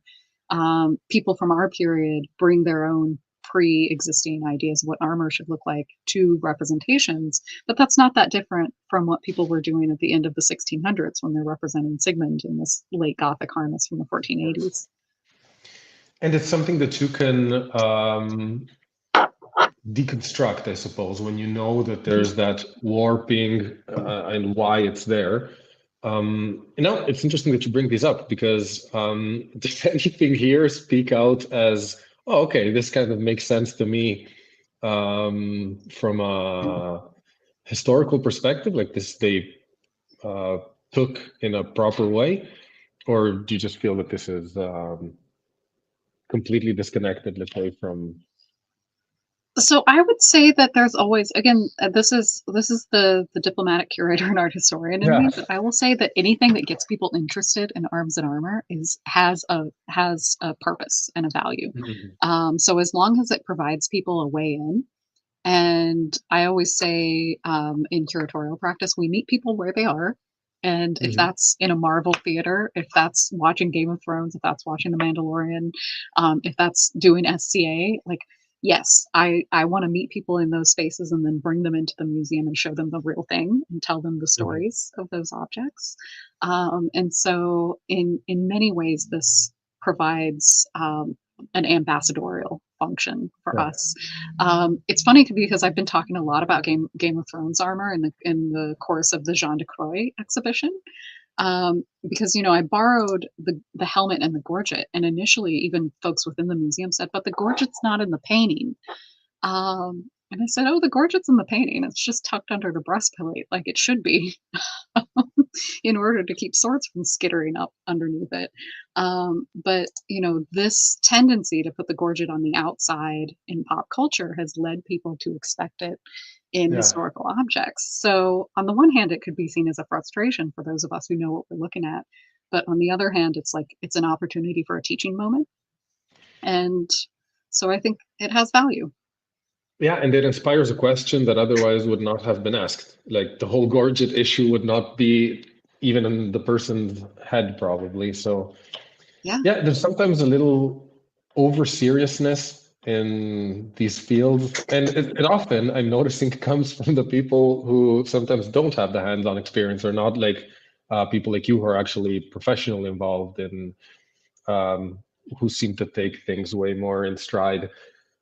people from our period bring their own pre-existing ideas of what armor should look like to representations, but that's not that different from what people were doing at the end of the 1600s when they're representing Sigmund in this late Gothic harness from the yes. 1480s. And it's something that you can deconstruct, I suppose, when you know that Mhm. there's that warping and why it's there. It's interesting that you bring these up because does anything here speak out as, oh, okay, this kind of makes sense to me from a historical perspective, like this they uh, took in a proper way, or do you just feel that this is completely disconnected, let's say, from? So I would say that there's always, again, this is the diplomatic curator and art historian in Yeah. me, but I will say that anything that gets people interested in arms and armor has a purpose and a value. Mhm. So as long as it provides people a way in, and I always say in curatorial practice, we meet people where they are. And if Mhm. that's in a Marvel theater, if that's watching Game of Thrones, if that's watching The Mandalorian, if that's doing SCA, like, yes, I want to meet people in those spaces and then bring them into the museum and show them the real thing and tell them the Mhm. stories of those objects. And so, in many ways, this provides an ambassadorial function for Yeah. us. It's funny because I've been talking a lot about Game of Thrones armor in the course of the Jean de Croix exhibition. Because I borrowed the helmet and the gorget, and initially even folks within the museum said, "But the gorget's not in the painting." And I said, "Oh, the gorget's in the painting. It's just tucked under the breastplate, like it should be." In order to keep swords from skittering up underneath it. But this tendency to put the gorget on the outside in pop culture has led people to expect it in Yeah. historical objects. So on the one hand, it could be seen as a frustration for those of us who know what we're looking at. But on the other hand, it's like it's an opportunity for a teaching moment. And so I think it has value. Yeah, and it inspires a question that otherwise would not have been asked. Like the whole gorget issue would not be even in the person's head, probably. So, Yeah. yeah, there's sometimes a little over seriousness in these fields. And it often, I'm noticing, comes from the people who sometimes don't have the hands-on experience or not like people like you who are actually professionally involved in, um, who seem to take things way more in stride.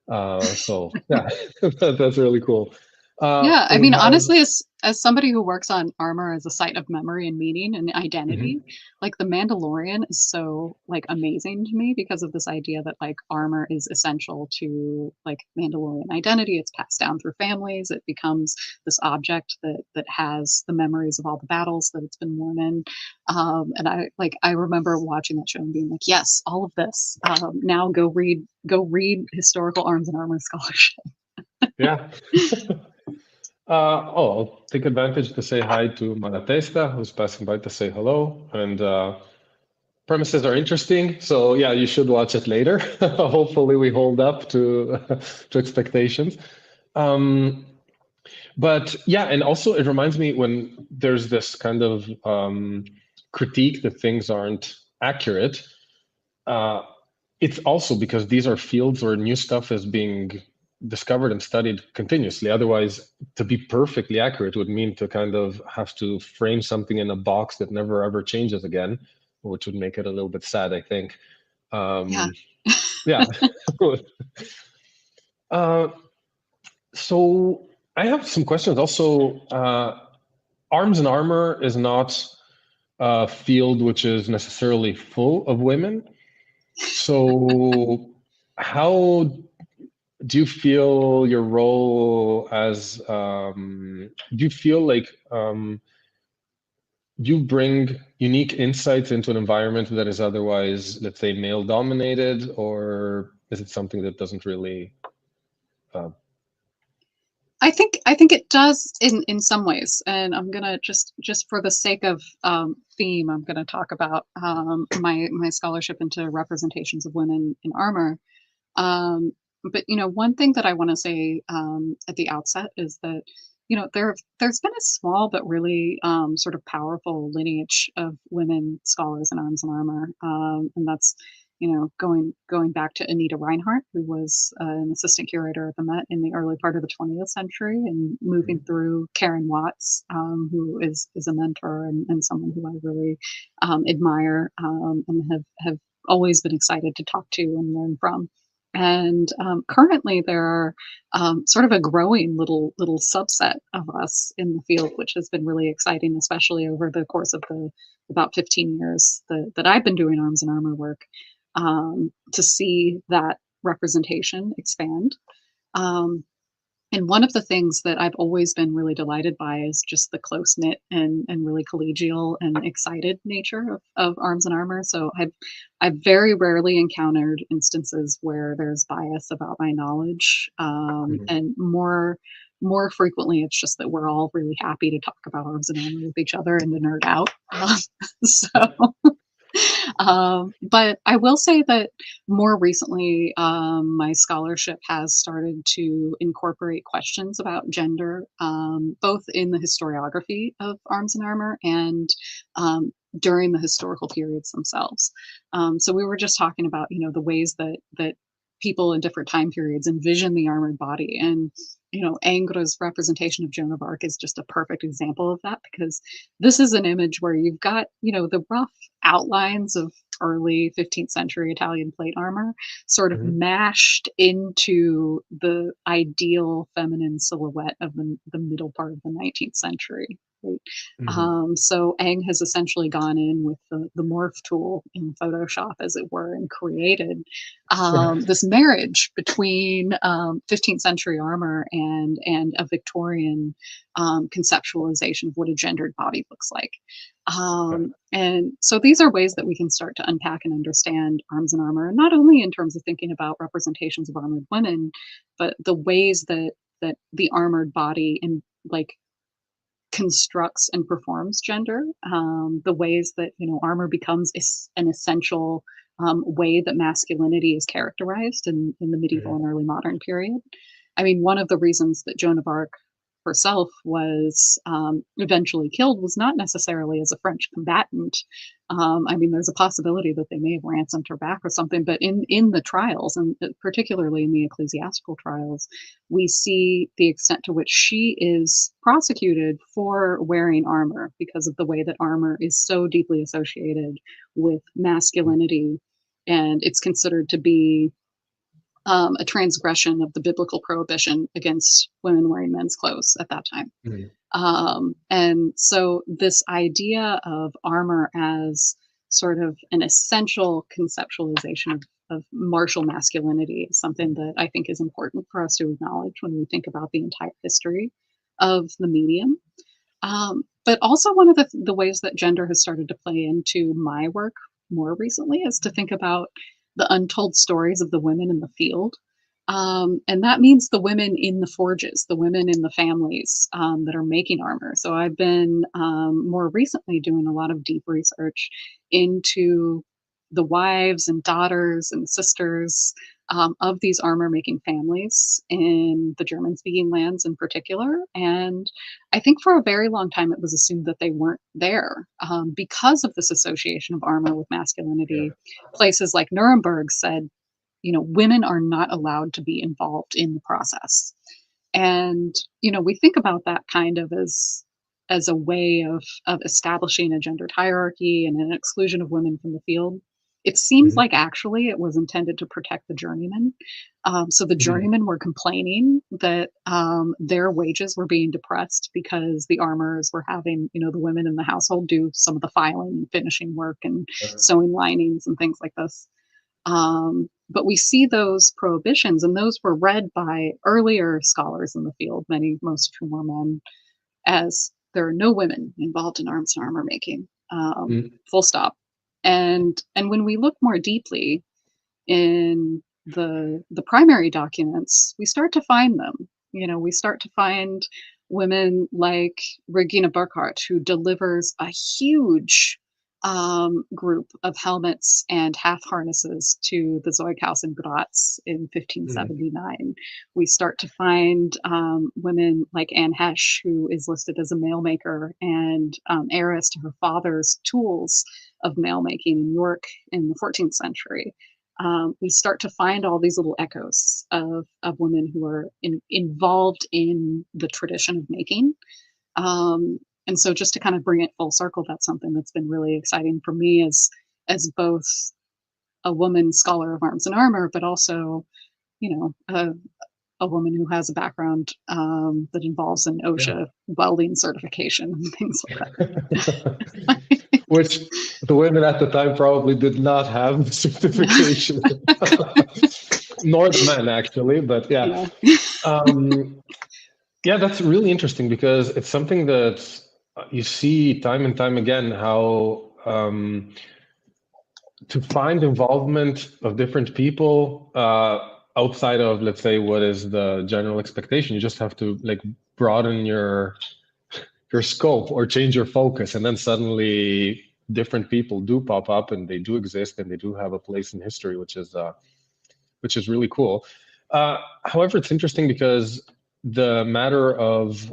So yeah, that's really cool. Yeah, I It mean, has. honestly, as somebody who works on armor as a site of memory and meaning and identity, Mhm. like the Mandalorian is so like amazing to me because of this idea that like armor is essential to like Mandalorian identity. It's passed down through families. It becomes this object that has the memories of all the battles that it's been worn in. And I remember watching that show and being like, yes, all of this. Now go read historical arms and armor scholarship. Yeah. I'll take advantage to say hi to Malatesta, who's passing by to say hello. And premises are interesting, so yeah, you should watch it later. Hopefully, we hold up to to expectations. Um, but yeah, and also it reminds me when there's this kind of critique that things aren't accurate. Uh, it's also because these are fields where new stuff is being discovered and studied continuously. Otherwise, to be perfectly accurate would mean to kind of have to frame something in a box that never ever changes again, which would make it a little bit sad, I think. Yeah. Yeah. uh, so I have some questions. Also, arms and armor is not a field which is necessarily full of women. So, how do you feel your role as do you feel like you bring unique insights into an environment that is otherwise, let's say, male dominated, or is it something that doesn't really uh, I think it does in some ways, and I'm gonna just for the sake of theme, I'm gonna talk about my scholarship into representations of women in armor. Um, but one thing that I want to say at the outset is that there's been a small but really sort of powerful lineage of women scholars in arms and armor, and that's going back to Anita Reinhardt, who was an assistant curator at the Met in the early part of the 20th century, and moving through Karen Watts, who is a mentor and someone who I really admire and have always been excited to talk to and learn from. And currently, there are sort of a growing little subset of us in the field, which has been really exciting, especially over the course of the about 15 years that I've been doing arms and armor work, to see that representation expand. Um, and one of the things that I've always been really delighted by is just the close knit and really collegial and excited nature of arms and armor. So I've very rarely encountered instances where there's bias about my knowledge, mhm. and more frequently it's just that we're all really happy to talk about arms and armor with each other and to nerd out. So but I will say that more recently, my scholarship has started to incorporate questions about gender, both in the historiography of arms and armor and during the historical periods themselves. So we were just talking about, the ways that people in different time periods envision the armored body, and Angra's representation of Joan of Arc is just a perfect example of that, because this is an image where you've got the rough outlines of early 15th century Italian plate armor sort of Mhm. mashed into the ideal feminine silhouette of the middle part of the 19th century. Right? Mhm. So Ang has essentially gone in with the morph tool in Photoshop, as it were, and created this marriage between 15th century armor and a Victorian conceptualization of what a gendered body looks like. Right. And so these are ways that we can start to unpack and understand arms and armor, not only in terms of thinking about representations of armored women, but the ways that the armored body and like constructs and performs gender, the ways that armor becomes an essential way that masculinity is characterized in the medieval Mhm. and early modern period. I mean, one of the reasons that Joan of Arc herself was eventually killed was not necessarily as a French combatant. I mean, there's a possibility that they may have ransomed her back or something, but in the trials, and particularly in the ecclesiastical trials, we see the extent to which she is prosecuted for wearing armor because of the way that armor is so deeply associated with masculinity, and it's considered to be a transgression of the biblical prohibition against women wearing men's clothes at that time. Mhm. And so this idea of armor as sort of an essential conceptualization of martial masculinity is something that I think is important for us to acknowledge when we think about the entire history of the medium. But also one of the ways that gender has started to play into my work more recently is to think about the untold stories of the women in the field. And that means the women in the forges, the women in the families that are making armor. So I've been more recently doing a lot of deep research into the wives and daughters and sisters of these armor making families in the German speaking lands in particular. And I think for a very long time it was assumed that they weren't there because of this association of armor with Yeah. masculinity. Places like Nuremberg said, women are not allowed to be involved in the process. And, we think about that kind of as a way of establishing a gendered hierarchy and an exclusion of women from the field. It seems Mhm. like actually it was intended to protect the journeymen. So the Mhm. journeymen were complaining that their wages were being depressed because the armorers were having, the women in the household do some of the filing and finishing work and Yeah. sewing linings and things like this. But we see those prohibitions, and those were read by earlier scholars in the field, most of whom were men, as there are no women involved in arms and armor making. Mhm. Full stop. And when we look more deeply in the primary documents, we start to find them. We start to find women like Regina Burkhardt, who delivers a huge group of helmets and half harnesses to the Zeughaus in Graz in Mhm. 1579. We start to find women like Anne Hesch, who is listed as a mail maker and heiress to her father's tools of mail making in York in the 14th century. We start to find all these little echoes of women who are involved in the tradition of making. And so just to kind of bring it full circle, that's something that's been really exciting for me as both a woman scholar of arms and armor, but also, you know, a woman who has a background that involves an Yeah. OSHA welding certification and things like Which the women at the time probably did not have that. certification, nor the men actually. But yeah, Yeah. um, yeah, that's really interesting because it's something that you see time and time again how to find involvement of different people outside of, let's say, what is the general expectation. You just have to like broaden your scope or change your focus, and then suddenly different people do pop up and they do exist and they do have a place in history, which is really cool. However, it's interesting because the matter of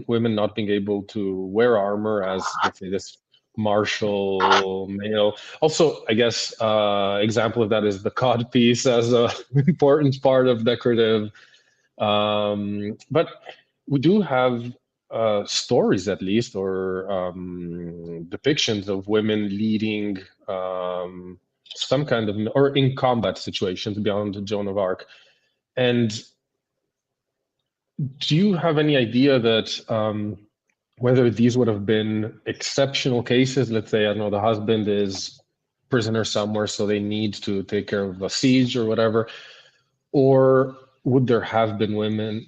women not being able to wear armor as, let's say, this martial male. Also, I guess example of that is the cod piece as a important part of decorative. But we do have stories, at least, or depictions of women leading some kind of, or in combat situations beyond Joan of Arc. And do you have any idea that whether these would have been exceptional cases? Let's say, I don't know, the husband is prisoner somewhere, so they need to take care of a siege or whatever, or would there have been women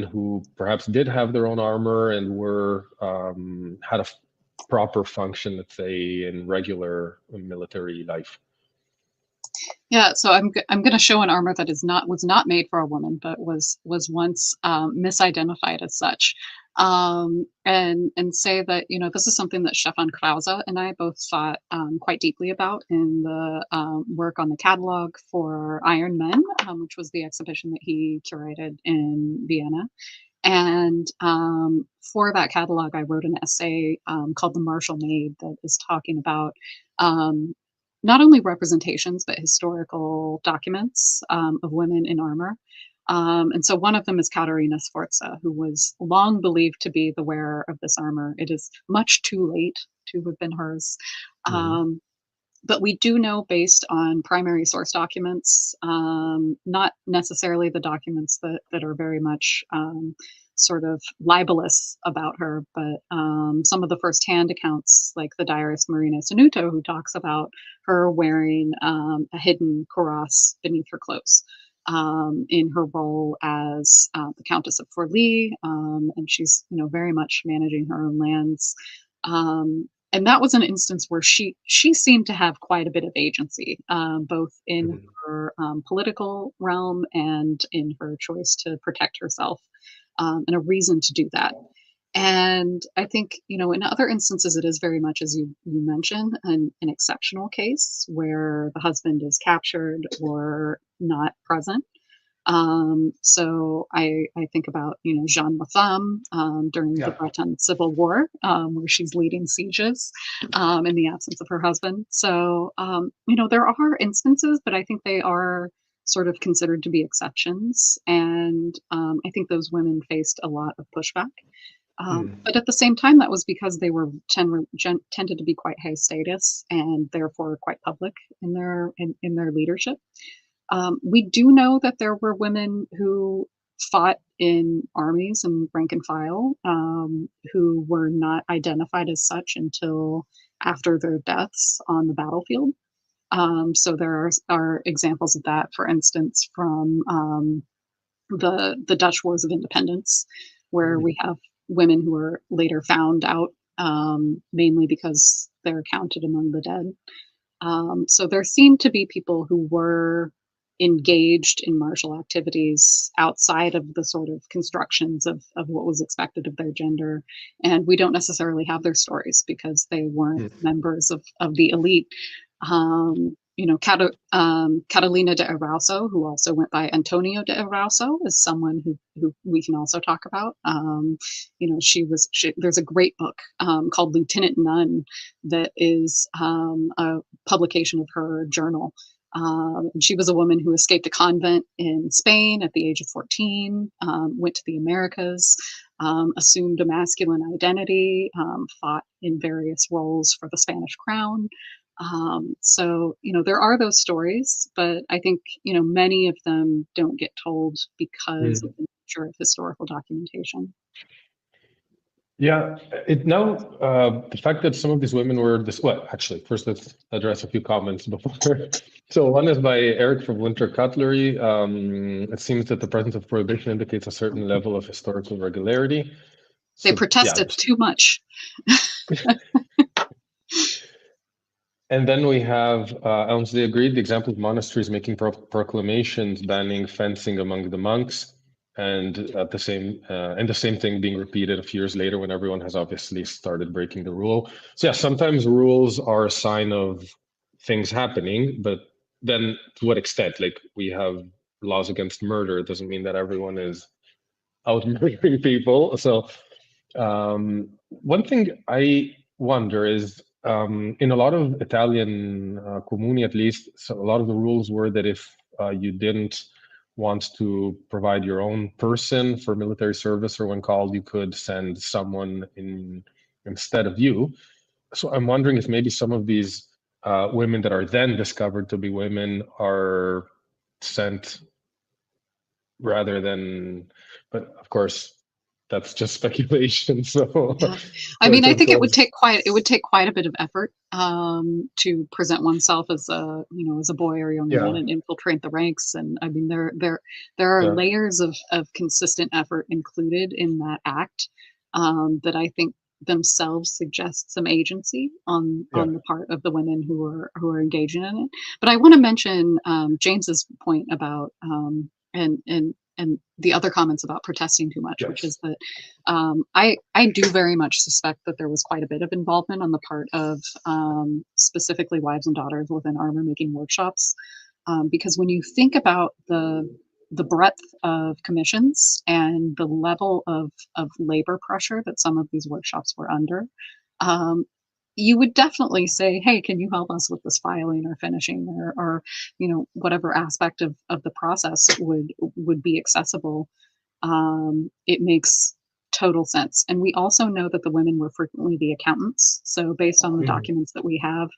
who perhaps did have their own armor and were had a proper function, let's say, in regular military life? Yeah, so I'm going to show an armor that is not was not made for a woman, but was once misidentified as such, and say that this is something that Stefan Krause and I both thought quite deeply about in the work on the catalog for Iron Men, which was the exhibition that he curated in Vienna. And for that catalog, I wrote an essay called "The Martial Maid" that is talking about um, not only representations but historical documents of women in armor. And so one of them is Caterina Sforza, who was long believed to be the wearer of this armor. It is much too late to have been hers. Mhm. Um, But we do know based on primary source documents, not necessarily the documents that are very much sort of libelous about her, but some of the firsthand accounts, like the diarist Marina Sanuto, who talks about her wearing a hidden cuirass beneath her clothes in her role as the Countess of Forli, and she's very much managing her own lands. And that was an instance where she seemed to have quite a bit of agency, both in Mhm. her political realm and in her choice to protect herself, and a reason to do that. And I think, in other instances, it is very much, as you mentioned, an exceptional case where the husband is captured or not present. So I think about, Jeanne Latham during the Yeah. Breton Civil War, where she's leading sieges in the absence of her husband. So, there are instances, but I think they are sort of considered to be exceptions. And I think those women faced a lot of pushback. Mm. But at the same time, that was because they were tended to be quite high status and therefore quite public in their leadership. We do know that there were women who fought in armies and rank and file, who were not identified as such until after their deaths on the battlefield. So there are examples of that, for instance, from the Dutch Wars of Independence, where we Mm. have women who were later found out, mainly because they're counted among the dead. So there seemed to be people who were engaged in martial activities outside of the sort of constructions of what was expected of their gender. And we don't necessarily have their stories because they weren't Mm. members of the elite. Catalina de Erauso, who also went by Antonio de Erauso, is someone who we can also talk about. There's a great book called Lieutenant Nun that is a publication of her journal. She was a woman who escaped a convent in Spain at the age of 14, went to the Americas, assumed a masculine identity, fought in various roles for the Spanish crown. So, there are those stories, but I think, many of them don't get told because of Mm. the nature of historical documentation. Yeah, the fact that some of these women were this, well, actually, first let's address a few comments before. So one is by Eric from Winter Cutlery. It seems that the presence of prohibition indicates a certain level of historical regularity. They So yeah, protested too much. and then we have Elmsley agreed. The example of monasteries making proclamations banning fencing among the monks, and the same thing being repeated a few years later when everyone has obviously started breaking the rule. So yeah, sometimes rules are a sign of things happening, but then to what extent? Like we have laws against murder, it doesn't mean that everyone is out murdering people. So one thing I wonder is in a lot of Italian comuni, at least, so a lot of the rules were that if you didn't want to provide your own person for military service or when called, you could send someone in instead of you. So I'm wondering if maybe some of these women that are then discovered to be women are sent rather than, but of course, that's just speculation. So Yeah. I mean, sort I of think goes, it would take quite a bit of effort to present oneself as as a boy or young man yeah, and infiltrate the ranks. And I mean, there are yeah, layers of consistent effort included in that act that I think themselves suggest some agency yeah, on the part of the women who are engaging in it. But I want to mention James's point about and the other comments about protesting too much, which yes, is that I do very much suspect that there was quite a bit of involvement on the part of specifically wives and daughters within armor making workshops, because when you think about the breadth of commissions and the level of labor pressure that some of these workshops were under, um, you would definitely say, "Hey, can you help us with this filing or finishing or whatever aspect of the process would be accessible." It makes total sense. And we also know that the women were frequently the accountants. So based on the Mhm. documents that we have,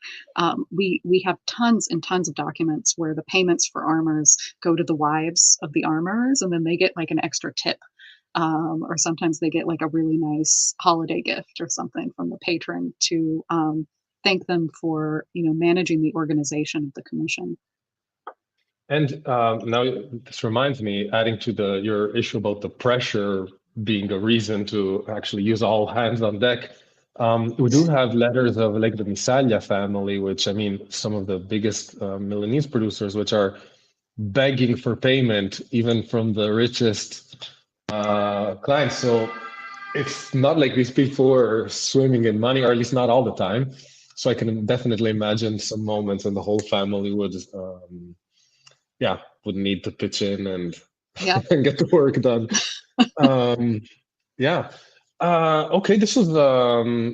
we have tons and tons of documents where the payments for armors go to the wives of the armorers, and then they get like an extra tip. Or sometimes they get like a really nice holiday gift or something from the patron to thank them for managing the organization of the commission. And now this reminds me, adding to your issue about the pressure being a reason to actually use all hands on deck. We do have letters of like the Misaglia family, which I mean, some of the biggest Milanese producers, which are begging for payment even from the richest clients. So it's not like these people are swimming in money, or at least not all the time. So I can definitely imagine some moments when the whole family would need to pitch in and Yeah. and get the work done. Um, yeah. Okay, this was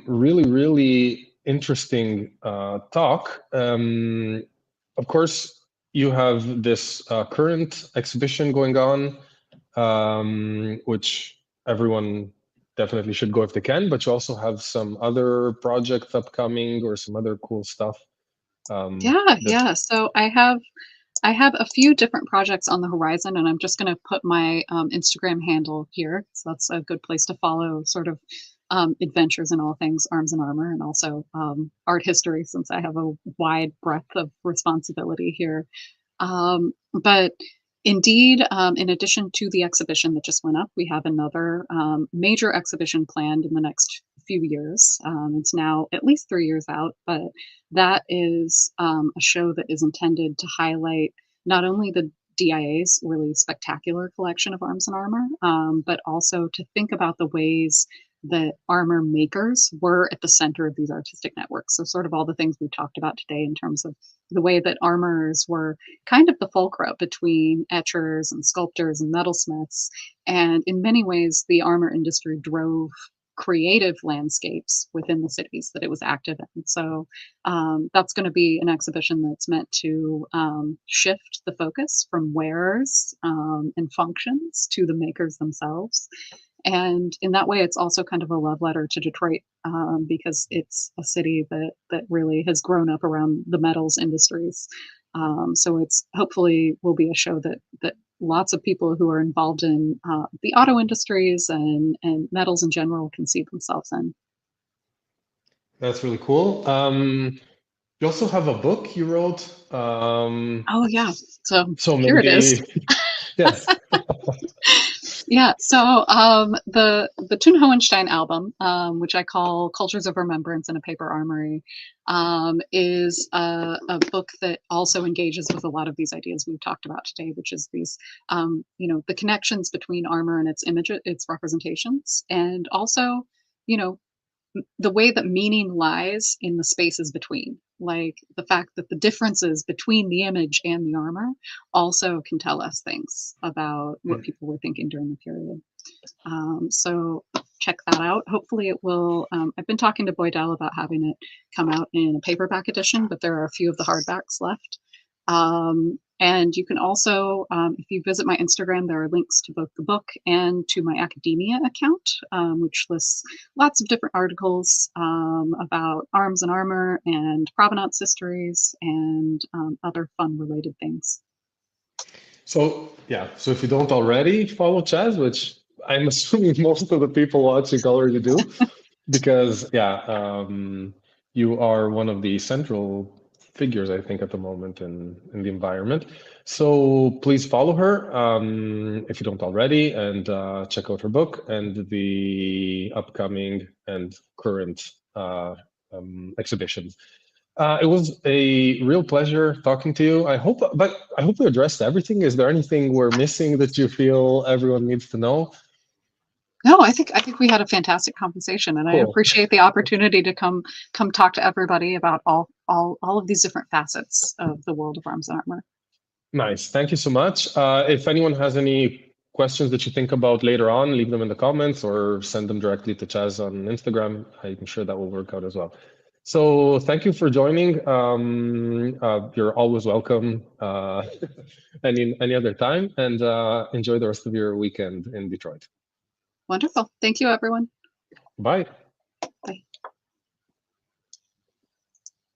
really, really interesting talk. Of course, you have this current exhibition going on, which everyone definitely should go if they can, but you also have some other projects upcoming or some other cool stuff Yeah, that yeah. So I have a few different projects on the horizon, and I'm just going to put my Instagram handle here. So that's a good place to follow sort of adventures in all things arms and armor, and also art history, since I have a wide breadth of responsibility here. But indeed, in addition to the exhibition that just went up, we have another major exhibition planned in the next few years. It's now at least 3 years out, but that is a show that is intended to highlight not only the DIA's really spectacular collection of arms and armor, but also to think about the ways that armor makers were at the center of these artistic networks. So, sort of all the things we've talked about today in terms of the way that armorers were kind of the fulcrum between etchers and sculptors and metalsmiths. And in many ways, the armor industry drove creative landscapes within the cities that it was active in. So that's going to be an exhibition that's meant to shift the focus from wearers and functions to the makers themselves. And in that way, it's also kind of a love letter to Detroit, because it's a city that really has grown up around the metals industries. So it's hopefully will be a show that lots of people who are involved in the auto industries and metals in general can see themselves in. that's really cool. You also have a book you wrote. Oh yeah, so So here it is. maybe, yes. Yeah, so the Thun Hohenstein album, which I call Cultures of Remembrance in a Paper Armory, is a book that also engages with a lot of these ideas we've talked about today, which is these, the connections between armor and its image, its representations, and also, you know, the way that meaning lies in the spaces between, like the fact that the differences between the image and the armor also can tell us things about what people were thinking during the period. So check that out. Hopefully it will. I've been talking to Boydell about having it come out in a paperback edition, but there are a few of the hardbacks left. And you can also, if you visit my Instagram, there are links to both the book and to my academia account, which lists lots of different articles about arms and armor and provenance histories and other fun related things. So yeah, so if you don't already follow Chaz, which I'm assuming most of the people watching already do, because yeah, you are one of the central figures, I think, at the moment in the environment. So please follow her if you don't already, and check out her book and the upcoming and current exhibitions. It was a real pleasure talking to you. I hope we addressed everything. Is there anything we're missing that you feel everyone needs to know? No, I think we had a fantastic conversation, and I Cool. appreciate the opportunity to come talk to everybody about all of these different facets of the world of arms and armor. Nice. Thank you so much. If anyone has any questions that you think about later on, leave them in the comments or send them directly to Chaz on Instagram. I'm sure that will work out as well. So thank you for joining. You're always welcome any other time, and enjoy the rest of your weekend in Detroit. Wonderful. Thank you, everyone. Bye.